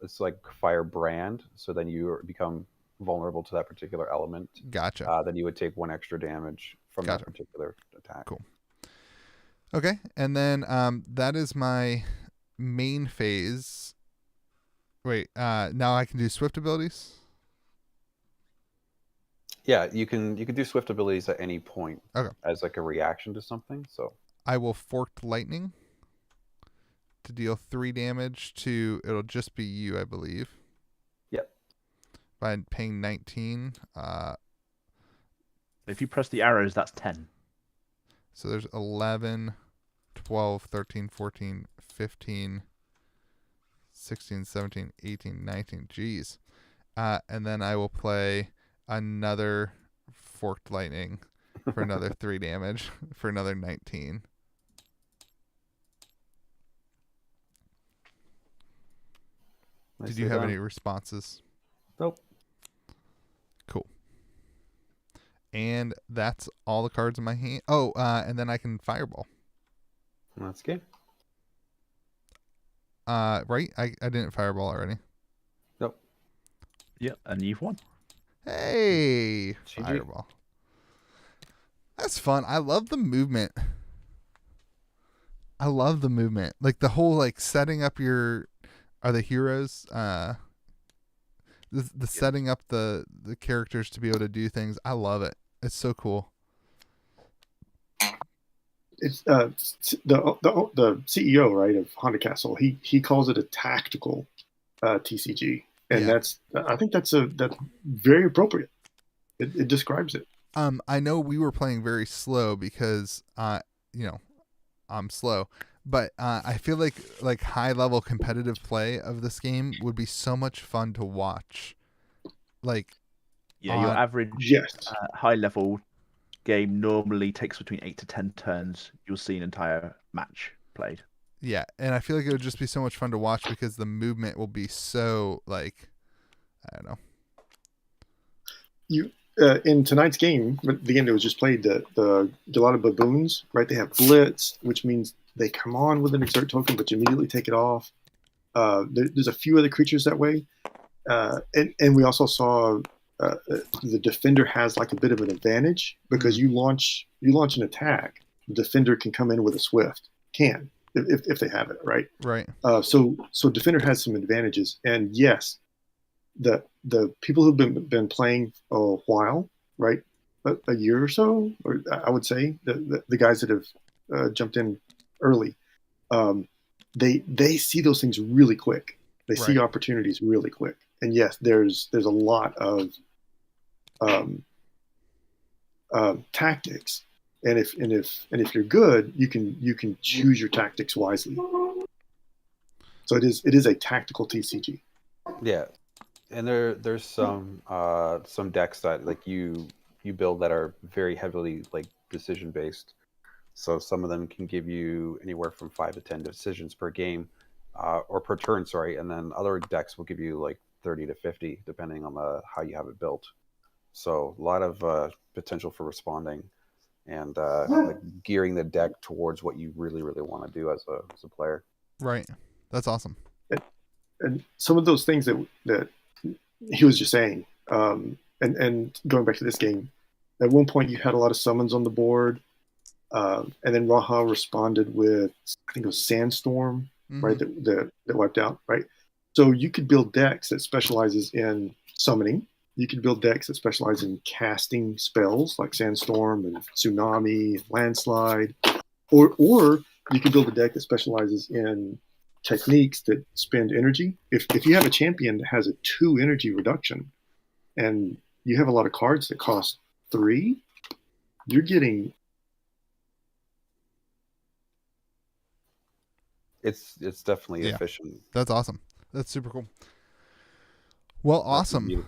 it's like fire brand. So then you become vulnerable to that particular element. Gotcha. Then you would take 1 extra damage from Gotcha. that particular attack. Cool. Okay, and then that is my main phase. Wait, now I can do swift abilities? Yeah, you can do swift abilities at any point. Okay. As like a reaction to something. So I will Forked Lightning to deal 3 damage to, it'll just be you, I believe. Yep. By paying 19. If you press the arrows, that's 10. So there's 11, 12, 13, 14, 15, 16, 17, 18, 19. Jeez. And then I will play another Forked Lightning for another 3 damage for another 19. Did you have any responses? Nope. Cool. And that's all the cards in my hand. Oh, and then I can Fireball. That's good. Right? I didn't Fireball already. Nope. Yep, and you've won. Hey, GG. Fireball. That's fun. I love the movement. Like the whole setting up are the heroes the setting up the characters to be able to do things. I love it. It's so cool. it's the CEO, right, of Honda Castle. He calls it a tactical TCG, and Yeah. I think that's very appropriate. It describes it. I know we were playing very slow because you know, I'm slow, but I feel like high level competitive play of this game would be so much fun to watch. Like, Yeah, your average Yes. high level game normally takes between 8 to 10 turns. You'll see an entire match played. yeah, and I feel like it would just be so much fun to watch because the movement will be so like, I don't know. You in tonight's game, the game that was just played, the Gelato Baboons, right? They have Blitz, which means they come on with an exert token, but you immediately take it off. There's a few other creatures that way, and we also saw the defender has like a bit of an advantage because you launch an attack. The defender can come in with a swift, if they have it, right? Right. So defender has some advantages, and yes, the people who've been playing a while, right, a year or so, or I would say the guys that have jumped in early, they see those things really quick. They see opportunities really quick, and yes, there's a lot of tactics, and if you're good, you can choose your tactics wisely. So it is a tactical TCG. Yeah, and there's some decks that like you build that are very heavily like decision based. So some of them can give you anywhere from 5 to 10 decisions per game, or per turn, sorry. And then other decks will give you like 30 to 50, depending on how you have it built. So a lot of potential for responding and like gearing the deck towards what you really, really want to do as a player. Right. That's awesome. And some of those things that he was just saying, and going back to this game, at one point you had a lot of summons on the board. And then Raha responded with, I think it was Sandstorm, right? That wiped out, right? So you could build decks that specializes in summoning. You could build decks that specialize in casting spells like Sandstorm and Tsunami, Landslide, or you could build a deck that specializes in techniques that spend energy. If you have a champion that has a 2 energy reduction, and you have a lot of cards that cost 3, you're getting. It's definitely efficient. That's awesome. That's super cool. Well, awesome.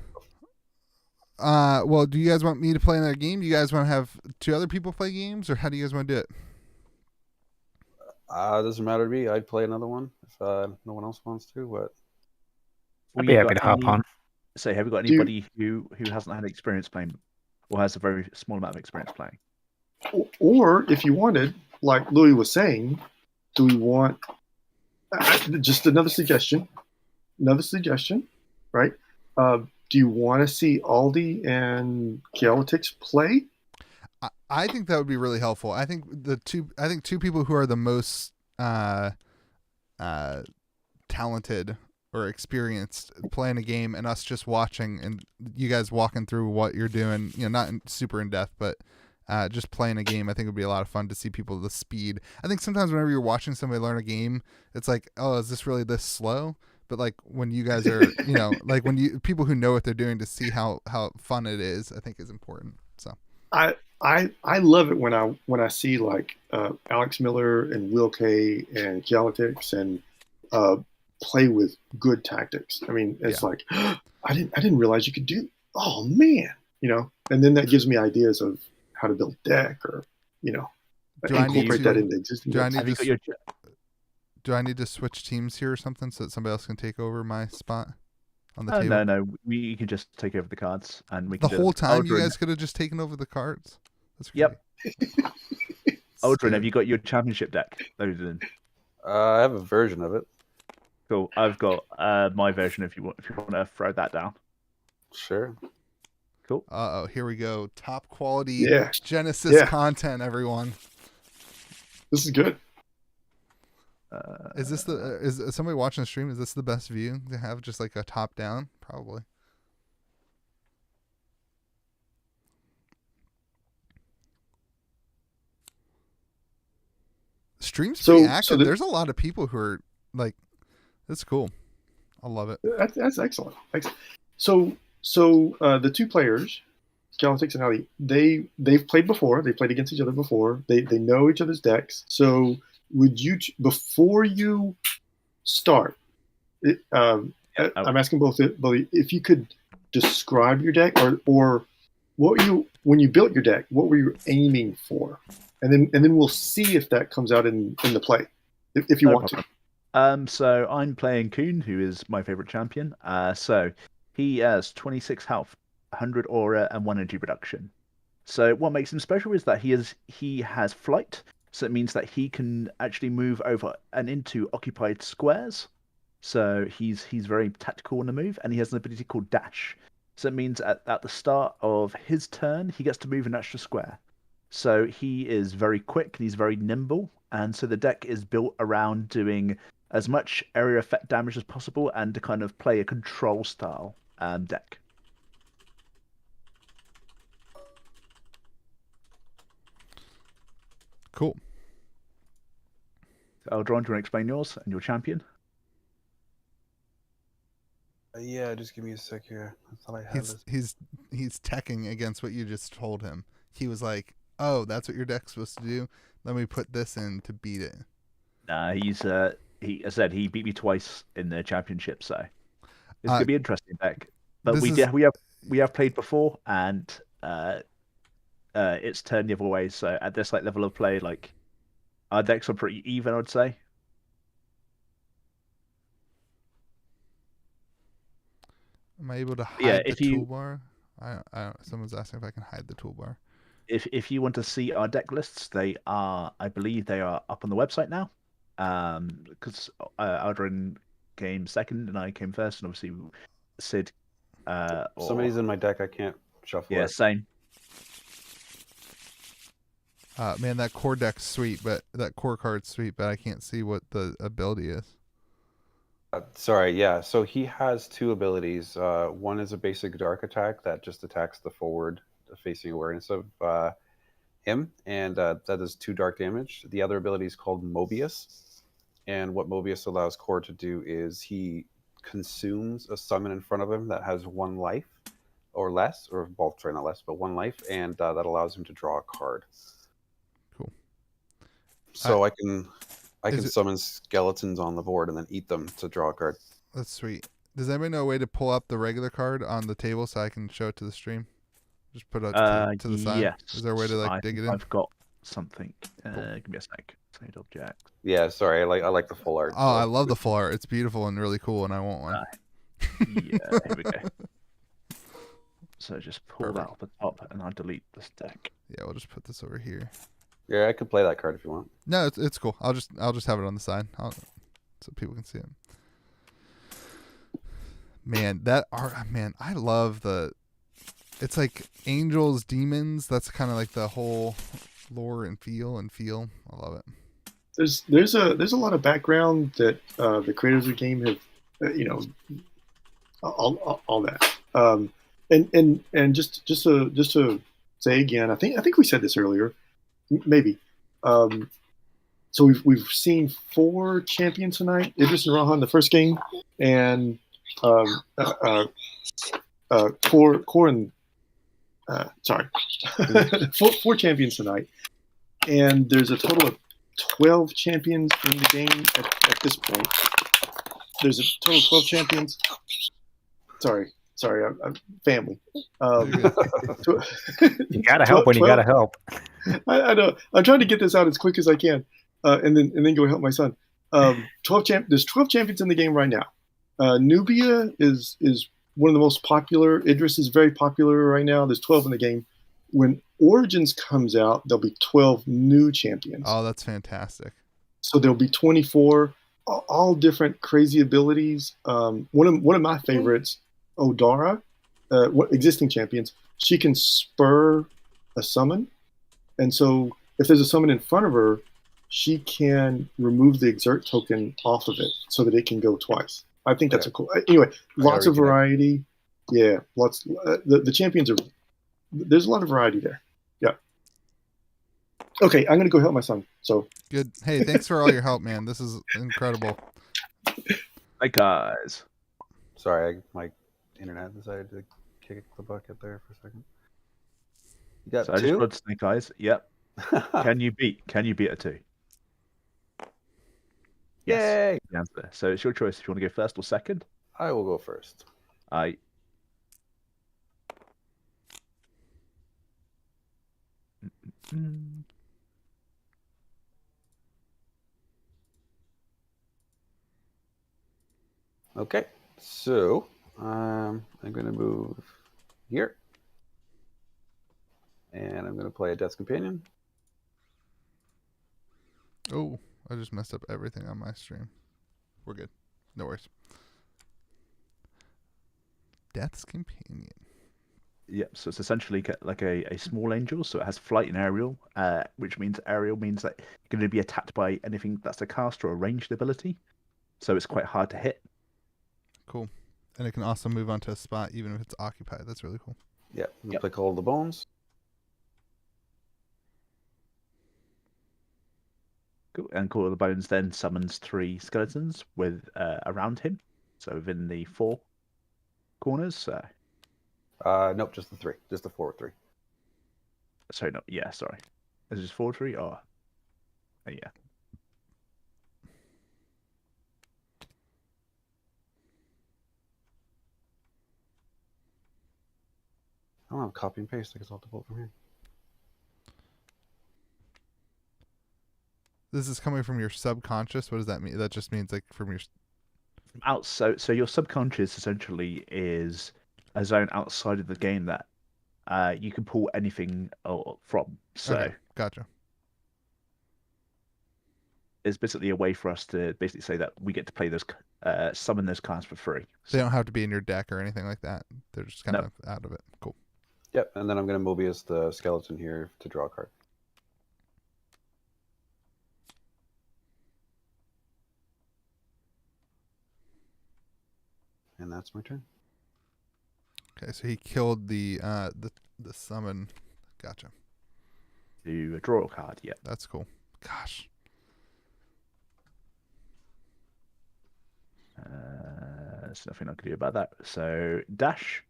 Well, do you guys want me to play another game? Do you guys want to have 2 other people play games, or how do you guys want to do it? Doesn't matter to me. I'd play another one if no one else wants to. But I'd be happy to hop on. So, have you got anybody who hasn't had experience playing, or has a very small amount of experience playing? Or if you wanted, like Louis was saying, do we want just another suggestion, right? Do you want to see Aldi and Kielitix play? I think that would be really helpful. I think 2 people who are the most talented or experienced playing a game, and us just watching, and you guys walking through what you're doing, not super in depth, but just playing a game, I think would be a lot of fun to see people the speed. I think sometimes whenever you're watching somebody learn a game, it's like, oh, is this really this slow? But like when you guys are, like when people who know what they're doing, to see how fun it is, I think is important. So I love it when I see like Alex Miller and Will K and Kielitix and play with good tactics. I mean, it's like I didn't realize you could do. Oh man, and then that gives me ideas of how to build deck, or incorporate that into existing. Do I need to switch teams here or something so that somebody else can take over my spot on the table? No. We can just take over the cards, and we can. The whole time you guys could have just taken over the cards. That's great. Yep. Aldrin, have you got your championship deck loaded in? I have a version of it. Cool. I've got my version. If you want to throw that down. Sure. Cool. Here we go. Top quality Genesis content, everyone. This is good. Is this is somebody watching the stream? Is this the best view to have, just like a top down? Probably. stream's So- pretty so active. the- There's a lot of people who are like, that's cool. I love it. That's excellent. Excellent. So the two players, Galactics and Ali, they've played before. They played against each other before. They know each other's decks. So would you, before you start, I'm asking both if you could describe your deck, or what when you built your deck, what were you aiming for, and then we'll see if that comes out in the play, if you No want problem. So I'm playing Kuhn, who is my favorite champion. So he has 26 health, 100 aura, and 1 energy reduction. So what makes him special is that he has flight. So it means that he can actually move over and into occupied squares. So he's very tactical in the move, and he has an ability called dash. So it means at the start of his turn, he gets to move an extra square. So he is very quick and he's very nimble. And so the deck is built around doing as much area effect damage as possible and to kind of play a control style deck. Cool. Eldron, do you want to explain yours and your champion? Yeah, just give me a sec here. I thought I had this. He's teching against what you just told him. He was like, "Oh, that's what your deck's supposed to do. Let me put this in to beat it." Nah, he beat me twice in the championship, so it's gonna be an interesting deck. But we have played before, and it's turned the other way. So at this level of play, our decks are pretty even, I would say. Am I able to hide the you toolbar? Someone's asking if I can hide the toolbar. If you want to see our deck lists, I believe they are up on the website now. Because Aldrin came second and I came first, and obviously Sid. Somebody's in my deck. I can't shuffle Yeah, it. same. Man, that core deck's sweet, but that core card's sweet, but I can't see what the ability is. Sorry, yeah. So he has 2 abilities. One is a basic dark attack that just attacks the forward facing awareness of him, and that does 2 dark damage. The other ability is called Mobius, and what Mobius allows Core to do is he consumes a summon in front of him that has 1 life or less, or both, sorry, not less, but 1 life, and that allows him to draw a card. Cool. So I can it- summon skeletons on the board and then eat them to draw a card. That's sweet. Does anybody know a way to pull up the regular card on the table so I can show it to the stream? Just put it to the side. Yes. Is there a way to dig it in? I've got something. Give me a sec. Side object. Yeah, sorry, I like the full art. Oh, I love the full art. It's beautiful and really cool, and I want one. Yeah, here we go. So just pull that Perfect. off the top, and I'll delete this deck. Yeah, we'll just put this over here. Yeah, I could play that card if you want. No, it's cool. I'll just have it on the side, so people can see it. Man, that art. Man, I love the. It's like angels, demons. That's kind of like the whole lore and feel. I love it. There's a lot of background that the creators of the game have, all that. And just to say again, I think we said this earlier, maybe. So we've seen 4 champions tonight. Idris and Rahan the first game, and Core and sorry, 4 champions tonight, and there's a total of 12 champions in the game at this point. There's a total of 12 champions. Sorry, I'm family. You gotta help when you gotta help. I know. I'm trying to get this out as quick as I can, and then go help my son. 12 There's 12 champions in the game right now. Nubia is one of the most popular. Idris is very popular right now. There's 12 in the game. When Origins comes out, there'll be 12 new champions. Oh, that's fantastic. So there'll be 24, all different crazy abilities. One of my favorites, Odara, existing champions. She can spur a summon, and so if there's a summon in front of her, she can remove the exert token off of it so that it can go twice. I think that's a cool. Anyway, lots of variety. Yeah, lots. The champions are. There's a lot of variety there. Yeah. Okay, I'm gonna go help my son. So Good. Hey, thanks for all your help, man. This is incredible. Hey guys. Sorry, my internet decided to kick the bucket there for a second. You got So I just two? rolled snake eyes. Yep. Can you beat a 2? Yes. Yay! The answer. So it's your choice if you want to go first or second. I will go first. I. Okay, so I'm going to move here. And I'm going to play a Death's Companion. Oh, I just messed up everything on my stream. We're good. No worries. Death's Companion. Yep. So it's essentially like a small angel. So it has flight and aerial, which means aerial means that you're going to be attacked by anything that's a cast or a ranged ability. So it's quite hard to hit. Cool. And it can also move onto a spot even if it's occupied. That's really cool. Yeah, I'm going to Yep. play Call of the Bones. Cool. And Call of the Bones then summons 3 skeletons with around him. So within the 4 corners. Nope, just the 3. Just the 4 with 3. Sorry, no. Yeah, sorry. Is this 4 3? Oh, yeah. I don't have copy and paste. I guess I'll have to pull it from here. This is coming from your subconscious. What does that mean? That just means like from your... So your subconscious essentially is a zone outside of the game that you can pull anything from. So Okay, gotcha. it's basically a way for us to basically say that we get to play those, summon those cards for free. They don't have to be in your deck or anything like that. They're just kind of out of it. Cool. Yep, and then I'm going to Mobius the skeleton here to draw a card. And that's my turn. Okay, so he killed the summon. Gotcha. To draw a card, yeah. That's cool. Gosh. There's nothing I can do about that. So dash.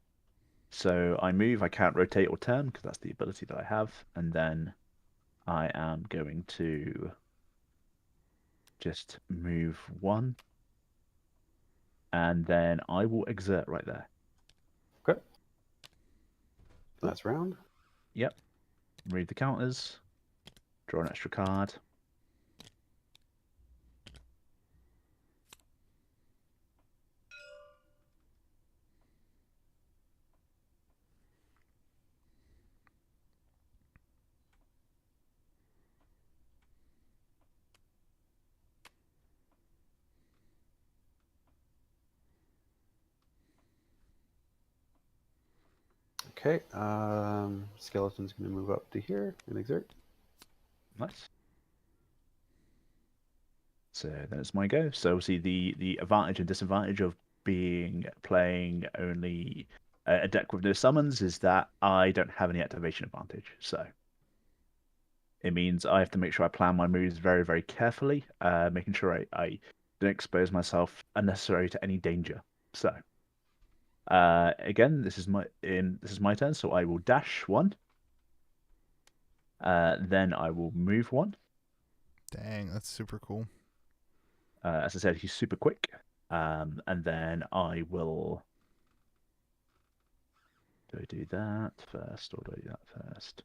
So I move. I can't rotate or turn because that's the ability that I have, and then I am going to just move 1, and then I will exert right there. Okay. Last round. Yep. Read the counters. Draw an extra card. Okay. Skeleton's going to move up to here and exert. Nice. So then it's my go. So obviously the advantage and disadvantage of playing only a deck with no summons is that I don't have any activation advantage. So it means I have to make sure I plan my moves very, very carefully, making sure I don't expose myself unnecessarily to any danger. So again, this is my turn, so I will dash 1. Then I will move 1. Dang, that's super cool. As I said, he's super quick. And then I will... Do I do that first, or do I do that first?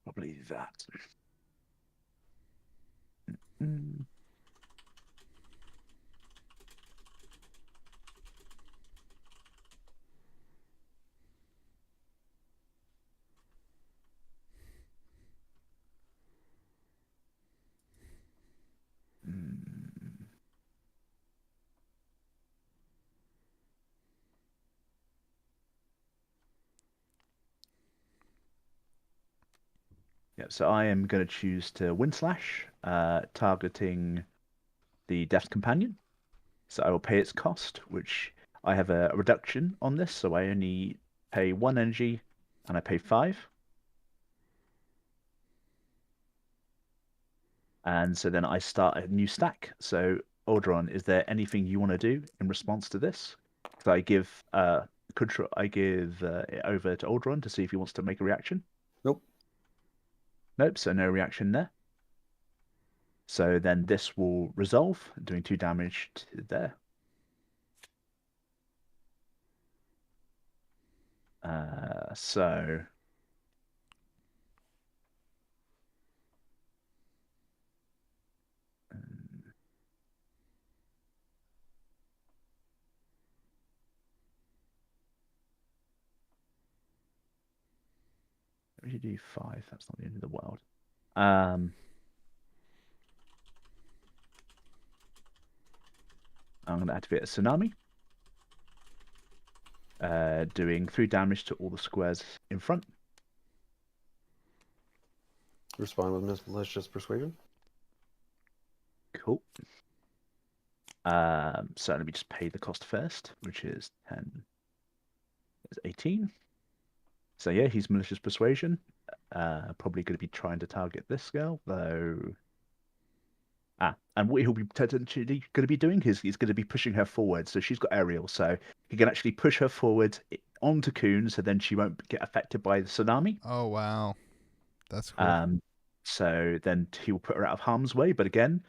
Probably that. Yeah, so I am going to choose to Wind Slash, targeting the Death Companion. So I will pay its cost, which I have a reduction on this, so I only pay 1 energy and I pay 5. And so then I start a new stack. So Aldron, is there anything you want to do in response to this? So I give control. I give it over to Aldron to see if he wants to make a reaction. Nope. Nope. So no reaction there. So then this will resolve, doing 2 damage to there. So let me do 5. That's not the end of the world. I'm going to activate a tsunami, doing 3 damage to all the squares in front. Respond with malicious persuasion. Cool. So let me just pay the cost first, which is 10. It's 18. So yeah, he's malicious persuasion. Probably going to be trying to target this girl, though. And what he'll be potentially going to be doing is he's going to be pushing her forward. So she's got aerial, so he can actually push her forward onto Kuhn, so then she won't get affected by the tsunami. Oh wow, that's cool. So then he will put her out of harm's way. But again,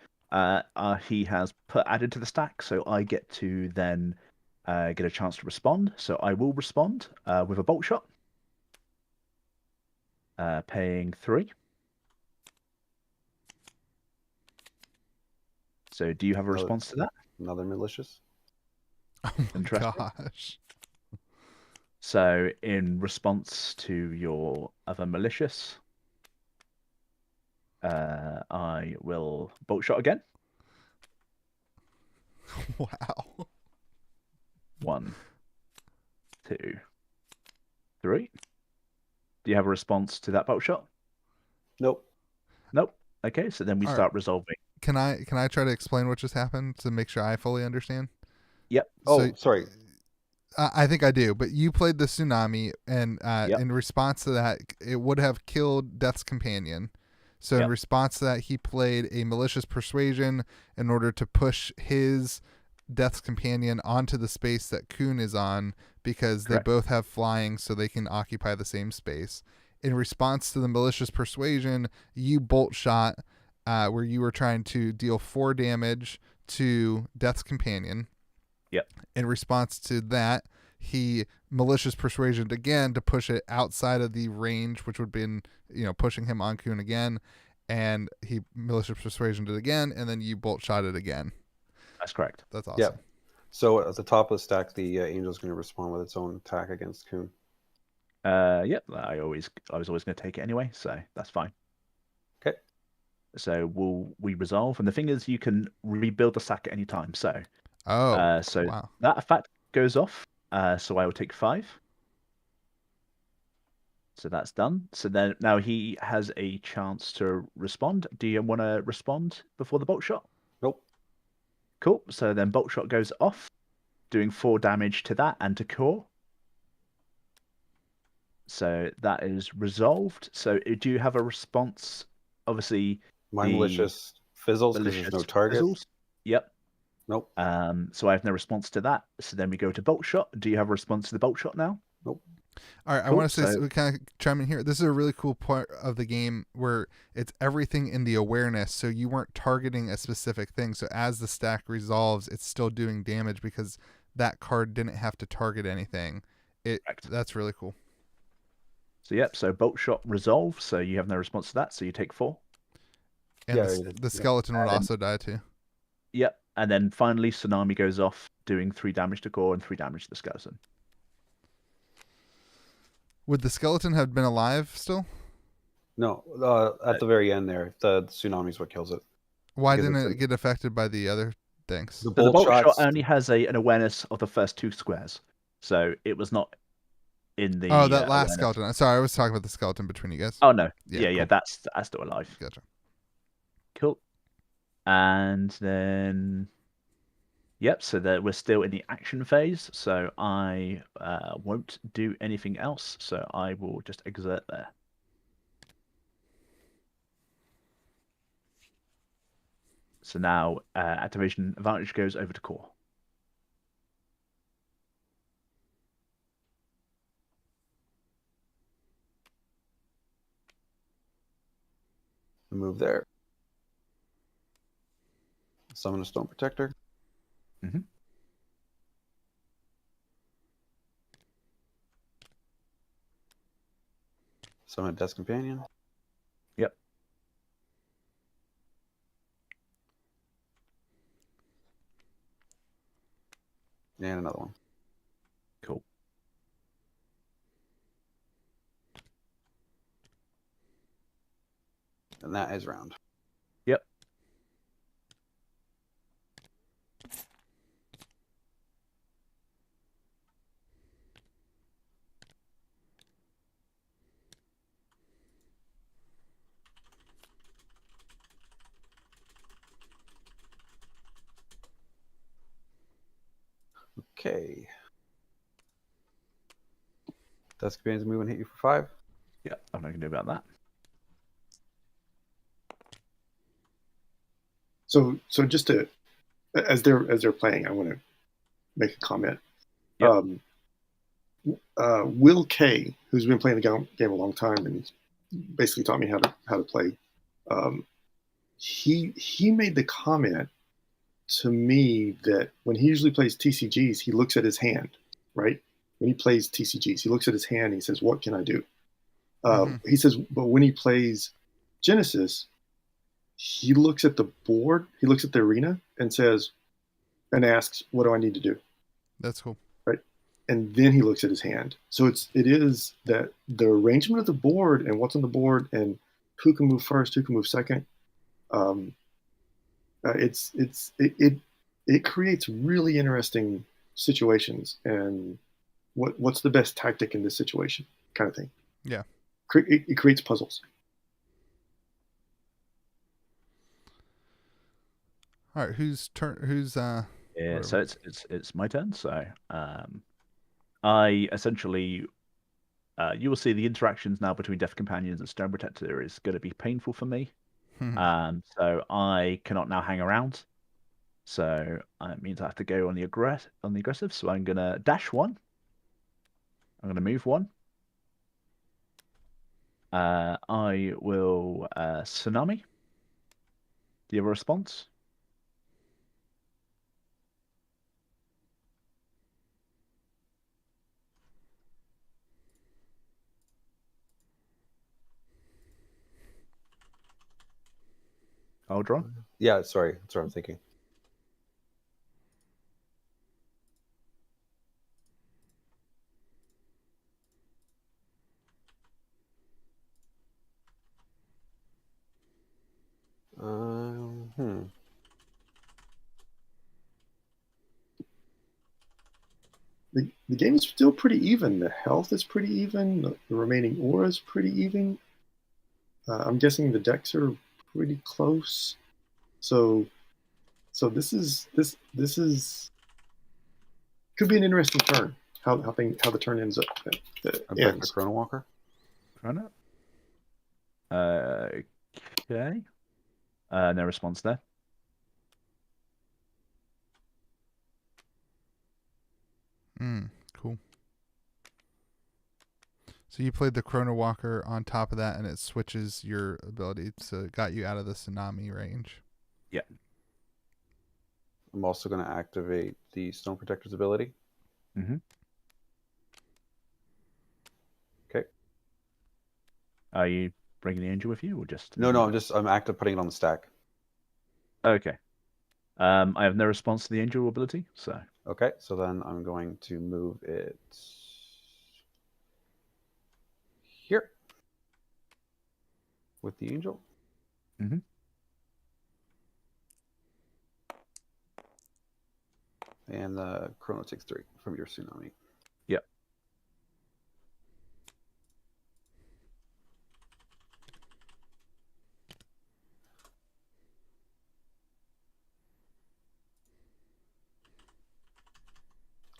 he has added to the stack, so I get to then get a chance to respond. So I will respond with a bolt shot, paying 3. So do you have a response to that? Another malicious. Oh my Interesting. gosh. So in response to your other malicious, I will bolt shot again. Wow. 1, 2, 3. Do you have a response to that bolt shot? Nope. Nope. Okay, so then we All start resolving. Can I try to explain what just happened to make sure I fully understand? Yep. Oh, sorry. I think I do, but you played the tsunami, and Yep. in response to that, it would have killed Death's Companion. So in Yep. response to that, he played a malicious persuasion in order to push his Death's Companion onto the space that Kuhn is on, because Correct. they both have flying, so they can occupy the same space. In response to the malicious persuasion, you bolt shot, where you were trying to deal 4 damage to Death's Companion. Yep. In response to that, he malicious persuasioned again to push it outside of the range, which would have been, pushing him on Kuhn again. And he malicious persuasioned it again, and then you bolt shot it again. That's correct. That's awesome. Yeah. So at the top of the stack, the angel's going to respond with its own attack against Kuhn. Yep. I was always going to take it anyway, so that's fine. Okay. So we resolve, and the thing is, you can rebuild the stack at any time. So Oh, so wow. that effect goes off. So I will take 5. So that's done. So then now he has a chance to respond. Do you want to respond before the bolt shot? Nope. Cool. So then bolt shot goes off, doing 4 damage to that and to core. So that is resolved. So do you have a response? Obviously, My malicious fizzles because there's malicious no target. fizzles. Yep. Nope. So I have no response to that. So then we go to bolt shot. Do you have a response to the bolt shot now? Nope. All right, I Cool, want to say, so- we kind of chime in here. This is a really cool part of the game where it's everything in the awareness. So you weren't targeting a specific thing. So as the stack resolves, it's still doing damage because that card didn't have to target anything. Correct. That's really cool. So yep. So bolt shot resolve. So you have no response to that. So you take 4. And Yeah, the skeleton would And then- also die too. Yep. And then finally, tsunami goes off, doing 3 damage to core and 3 damage to the skeleton. Would the skeleton have been alive still? No. At the very end there, the tsunami's what kills it. Why Because didn't it's it get affected by the other things? The So the bolt bolt shots. shot only has an awareness of the first 2 squares. So it was not in the. Oh, that last awareness. skeleton. Sorry, I was talking about the skeleton between you guys. Oh no. Yeah, Yeah, cool. that's still alive. Gotcha. Cool. And then, yep. So that we're still in the action phase. So I won't do anything else. So I will just exert there. So now activation advantage goes over to core. Move there. Summon a Stone Protector. Mm-hmm. Summon a Death Companion. Yep. And another one. Cool. And that is round. Yep. Okay. Death Companion's move and hit you for 5. Yeah, I'm not gonna do about that. So just to, as they're playing, I want to make a comment. Yep. Will K, who's been playing the game a long time and he's basically taught me how to play. He made the comment to me that when he usually plays TCGs, he looks at his hand, right? When he plays TCGs, he looks at his hand and he says, "What can I do?" He says, but when he plays Genesis, he looks at the board, he looks at the arena and says, and asks, "What do I need to do?" That's cool. Right. And then he looks at his hand. So it is that the arrangement of the board and what's on the board and who can move first, who can move second. It creates really interesting situations and what's the best tactic in this situation kind of thing. Yeah. It creates puzzles. All right, whose turn? Who's Yeah, so it's my turn. So I essentially you will see the interactions now between Death Companions and Stone Protector is going to be painful for me. So I cannot now hang around. So it means I have to go on the aggressive. So I'm gonna dash 1. I'm gonna move 1. I will Tsunami. Do you have a response? I'll draw. Yeah, sorry. That's what I'm thinking. The game is still pretty even. The health is pretty even. The remaining aura is pretty even. I'm guessing the decks are pretty close. So this is could be an interesting turn. How the turn ends up. I'm playing the Chrono Walker. Chrono. Okay. No response there. Cool. So you played the Chrono Walker on top of that, and it switches your ability, so it got you out of the Tsunami range. Yeah. I'm also going to activate the Stone Protector's ability. Mm-hmm. Okay. Are you bringing the angel with you, or just? No, I'm active putting it on the stack. Okay. I have no response to the angel ability, so. Okay, so then I'm going to move it here with the angel. Mm-hmm. And the Chrono takes 3 from your Tsunami. Yep.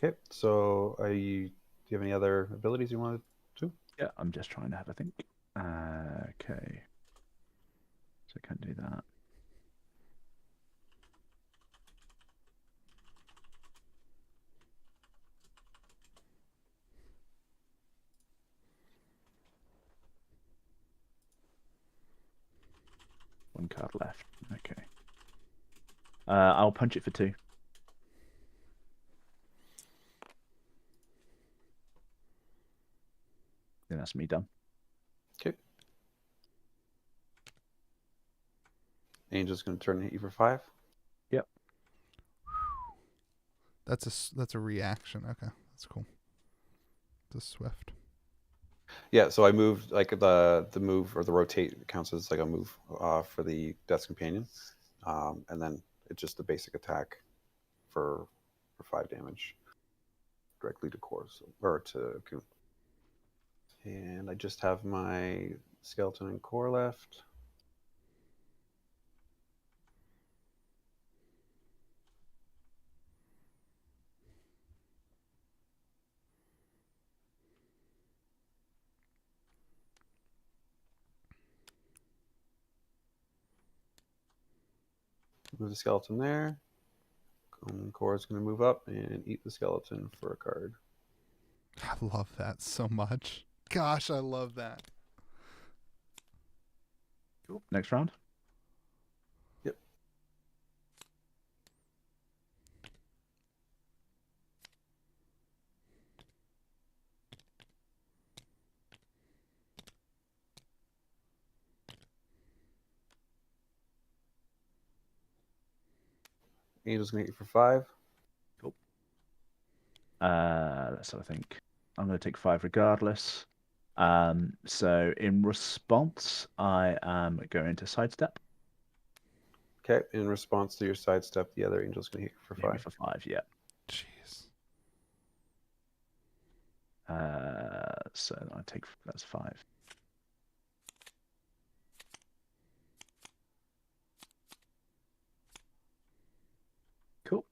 Okay, so do you have any other abilities you wanted to? Yeah, I'm just trying to have a think. Okay. So I can't do that. 1 card left. Okay. I'll punch it for 2. Then that's me done. Okay. Angel's going to turn and hit you for 5. Yep. That's a reaction. Okay, that's cool. It's a swift. Yeah, so I moved, like, the move or the rotate counts as like a move for the Death's Companion. And then it's just a basic attack for 5 damage directly to Cores or to Coon. And I just have my skeleton and core left. Move the skeleton there. Core is going to move up and eat the skeleton for a card. I love that so much. Gosh, I love that. Cool. Next round. Yep. Angel's going to hit you for 5. Cool. Let's have a think. I'm going to take 5 regardless. So in response, I am going to sidestep. Okay, in response to your sidestep, the other angel's going to hit you for Hit me 5. for 5, yeah. Jeez. So I take that's 5. Cool.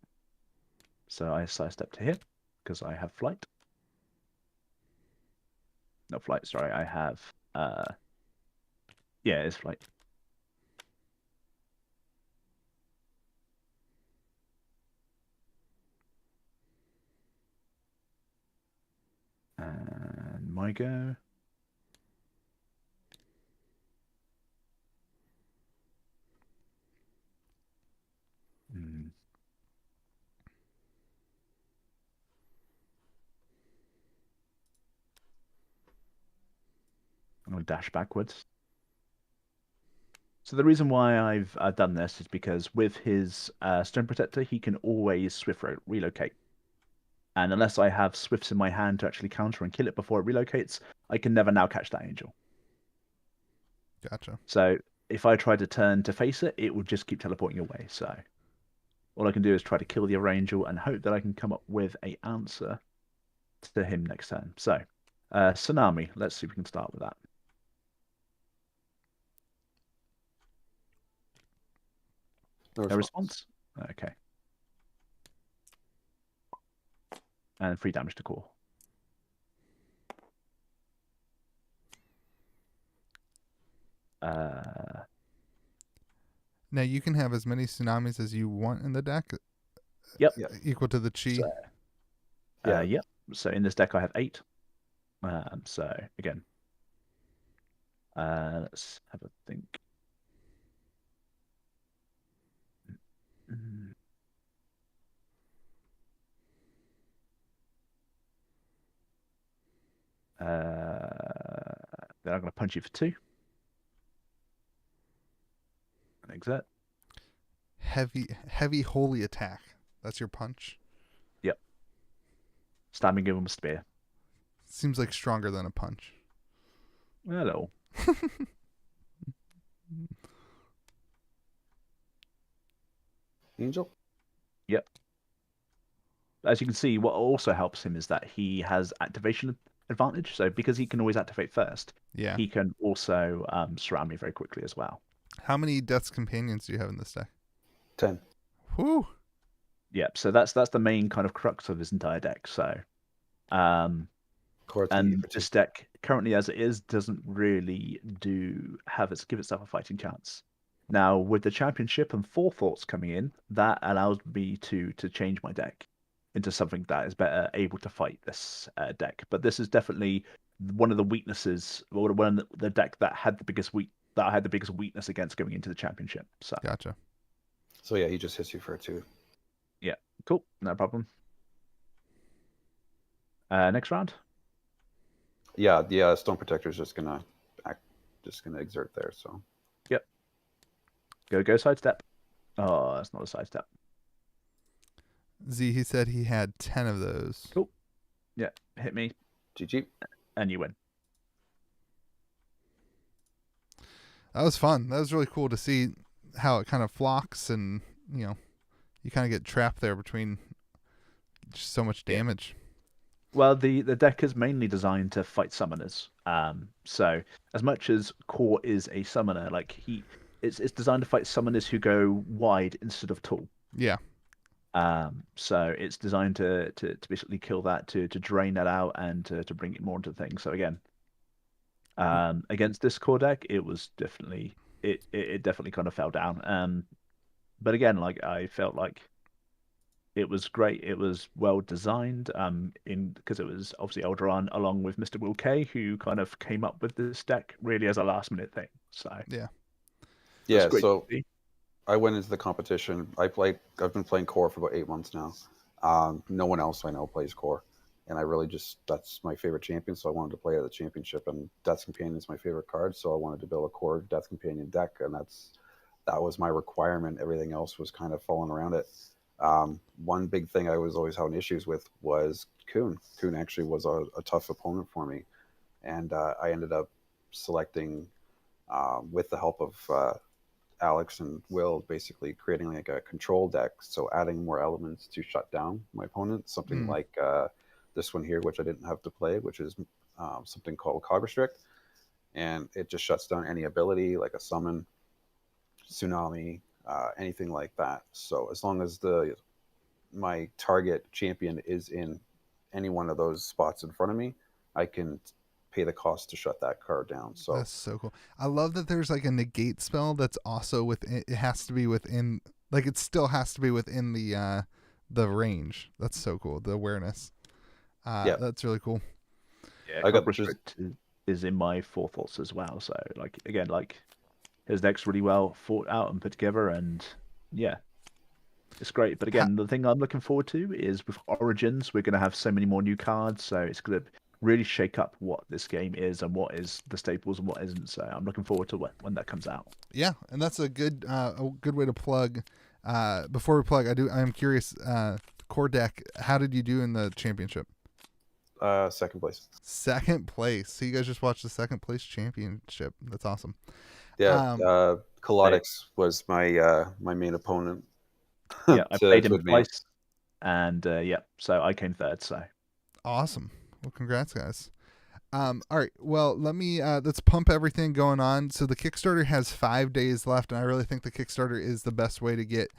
So I sidestep to here because I have flight. No flight, sorry, I have yeah, it's flight. And my go. I'm going to dash backwards. So the reason why I've done this is because with his Stone Protector, he can always swift relocate. And unless I have swifts in my hand to actually counter and kill it before it relocates, I can never now catch that angel. Gotcha. So if I try to turn to face it, it will just keep teleporting away. So all I can do is try to kill the other angel and hope that I can come up with an answer to him next turn. So Tsunami, let's see if we can start with that. No response? Okay. And 3 damage to core. Now you can have as many tsunamis as you want in the deck. Yep. Equal to the chi. So, yep. So in this deck I have 8. So again, let's have a think. Then I'm going to punch you for 2. And exert. Heavy holy attack. That's your punch. Yep. Stabbing him with a spear. Seems like stronger than a punch. A little. Angel? Yep. As you can see, what also helps him is that he has activation advantage. So because he can always activate first, he can also surround me very quickly as well. How many Death's Companions do you have in this deck? 10. Whew. Yep. So that's the main kind of crux of his entire deck. So, and this deck currently as it is doesn't really give itself a fighting chance. Now with the championship and Forethoughts coming in, that allows me to change my deck into something that is better able to fight this deck. But this is definitely one of the weaknesses, or one of the deck that had the biggest that I had the biggest weakness against going into the championship. So Gotcha. So yeah, he just hits you for a 2. cool, no problem. Next round. Yeah, the Stone Protector is just gonna exert there. So Go sidestep. Oh, that's not a sidestep. Z, he said he had 10 of those. Cool. Yeah, hit me GG. and you win. That was fun. That was really cool to see how it kind of flocks, and you kind of get trapped there between just so much damage. Well, the deck is mainly designed to fight summoners. So as much as Core is a summoner, like it's designed to fight summoners who go wide instead of tall. Yeah. So it's designed to basically kill that, to drain that out, and to bring it more into the thing. So again, against this core deck, it was definitely it definitely kind of fell down. But again, like I felt like it was great. It was well designed. Because it was obviously Elderon along with Mr. Will K, who kind of came up with this deck really as a last minute thing. So Yeah. Yeah. great So to see. I went into the competition. I've been playing Core for about 8 months now. No one else I know plays Core, and I really that's my favorite champion. So I wanted to play at the championship, and Death Companion is my favorite card. So I wanted to build a Core Death Companion deck, and that was my requirement. Everything else was kind of falling around it. One big thing I was always having issues with was Kuhn. Kuhn actually was a tough opponent for me, and I ended up selecting, with the help of Alex and Will, basically creating like a control deck, so adding more elements to shut down my opponent. Something like this one here, which I didn't have to play, which is something called Cog Restrict, and it just shuts down any ability like a summon, tsunami, anything like that. So as long as my target champion is in any one of those spots in front of me, I can pay the cost to shut that card down. So That's so cool. I love that there's like a negate spell that's also within. It has to be within. Like it still has to be within the range. That's so cool. The awareness. Yeah. That's really cool. Yeah, I got Cog Restrict is in my forethoughts as well. So like again, like his deck's really well thought out and put together, and yeah, it's great. But again, the thing I'm looking forward to is with Origins, we're going to have so many more new cards, so it's going to really shake up what this game is and what is the staples and what isn't. So I'm looking forward to when that comes out. Yeah, and that's a good way to plug. Before we plug, I am curious. Core deck, how did you do in the championship? second place. Second place. So you guys just watched the second place championship. That's awesome. Yeah, Kalodix was my my main opponent. Yeah, I played him advance. twice, and yeah, so I came third. So Awesome. Well, congrats, guys. All right. Well, let's pump everything going on. So the Kickstarter has 5 days left, and I really think the Kickstarter is the best way to get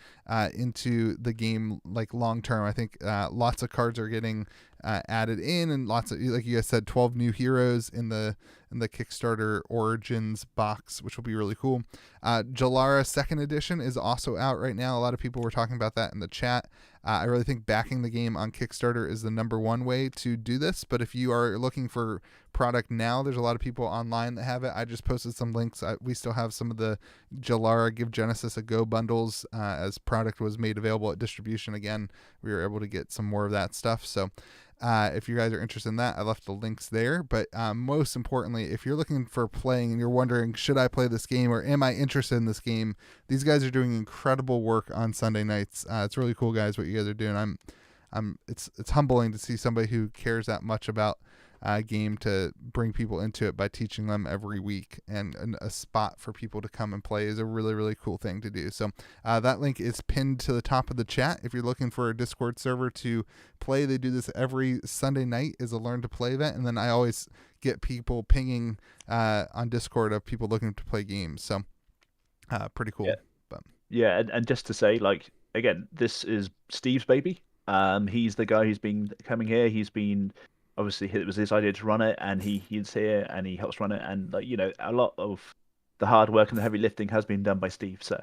into the game, like long term. I think lots of cards are getting added in, and lots of, like you guys said, 12 new heroes in the Kickstarter Origins box, which will be really cool. Jalara 2nd edition is also out right now. A lot of people were talking about that in the chat. I really think backing the game on Kickstarter is the #1 way to do this. But if you are looking for product now, there's a lot of people online that have it. I just posted some links. We still have some of the Jalara Give Genesis a Go bundles as product was made available at distribution again. We were able to get some more of that stuff. So if you guys are interested in that, I left the links there. But most importantly, if you're looking for playing and you're wondering, should I play this game or am I interested in this game? These guys are doing incredible work on Sunday nights. It's really cool, guys, what you guys are doing. It's humbling to see somebody who cares that much about game to bring people into it by teaching them every week, and a spot for people to come and play is a really, really cool thing to do. So that link is pinned to the top of the chat. If you're looking for a Discord server to play, they do this every Sunday night is a learn to play event, and then I always get people pinging on Discord of people looking to play games. So pretty cool. Yeah. Yeah, and just to say, like, again, this is Steve's baby. He's the guy who's been coming here. He's been, obviously, it was his idea to run it, and he's here and he helps run it. And like, you know, a lot of the hard work and the heavy lifting has been done by Steve. So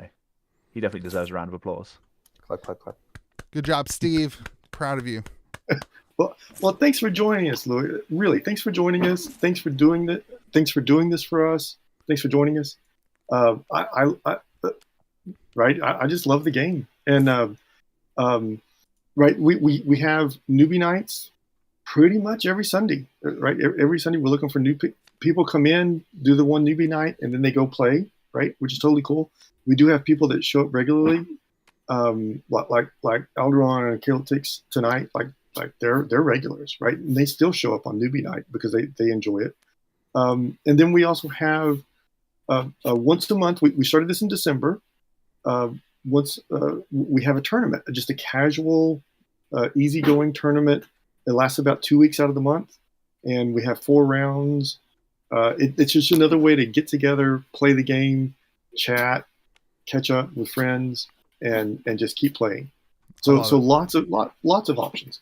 he definitely deserves a round of applause. Clap, clap, clap. Good job, Steve. Proud of you. Well, thanks for joining us, Louis. Really, thanks for joining us. Thanks for doing this for us. Thanks for joining us. Right, I just love the game, and right, we have newbie nights pretty much every Sunday. Right, every Sunday we're looking for new people come in, do the one newbie night, and then they go play. Right, which is totally cool. We do have people that show up regularly, like Alderon and Celtics tonight. Like they're regulars, right? And they still show up on newbie night because they enjoy it. And then we also have once a month. We started this in December. Once we have a tournament, just a casual, easygoing tournament. It lasts about 2 weeks out of the month, and we have 4 rounds. It's just another way to get together, play the game, chat, catch up with friends, and just keep playing. So lots of options.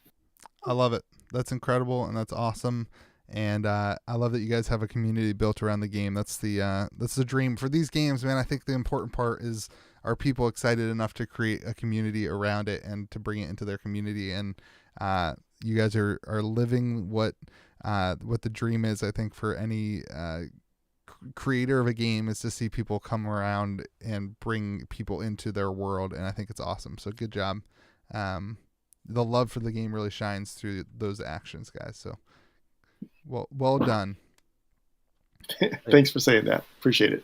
I love it. That's incredible, and that's awesome. And I love that you guys have a community built around the game. That's the dream for these games, man. I think the important part is, are people excited enough to create a community around it and to bring it into their community? And you guys are living what the dream is, I think, for any creator of a game, is to see people come around and bring people into their world. And I think it's awesome. So good job. The love for the game really shines through those actions, guys. So well done. Thanks for saying that. Appreciate it.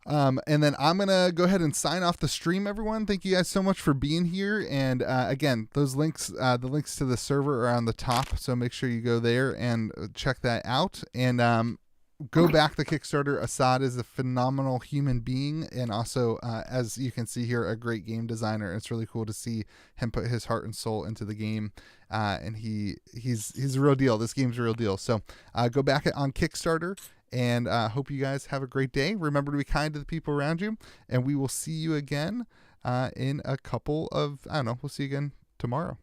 And then I'm going to go ahead and sign off the stream, everyone. Thank you guys so much for being here. And again, those links, the links to the server are on the top. So make sure you go there and check that out. And go back the Kickstarter. Assad is a phenomenal human being. And also, as you can see here, a great game designer. It's really cool to see him put his heart and soul into the game. And he's a real deal. This game's a real deal. So go back on Kickstarter. And hope you guys have a great day. Remember to be kind to the people around you. And we will see you again in a couple of, we'll see you again tomorrow.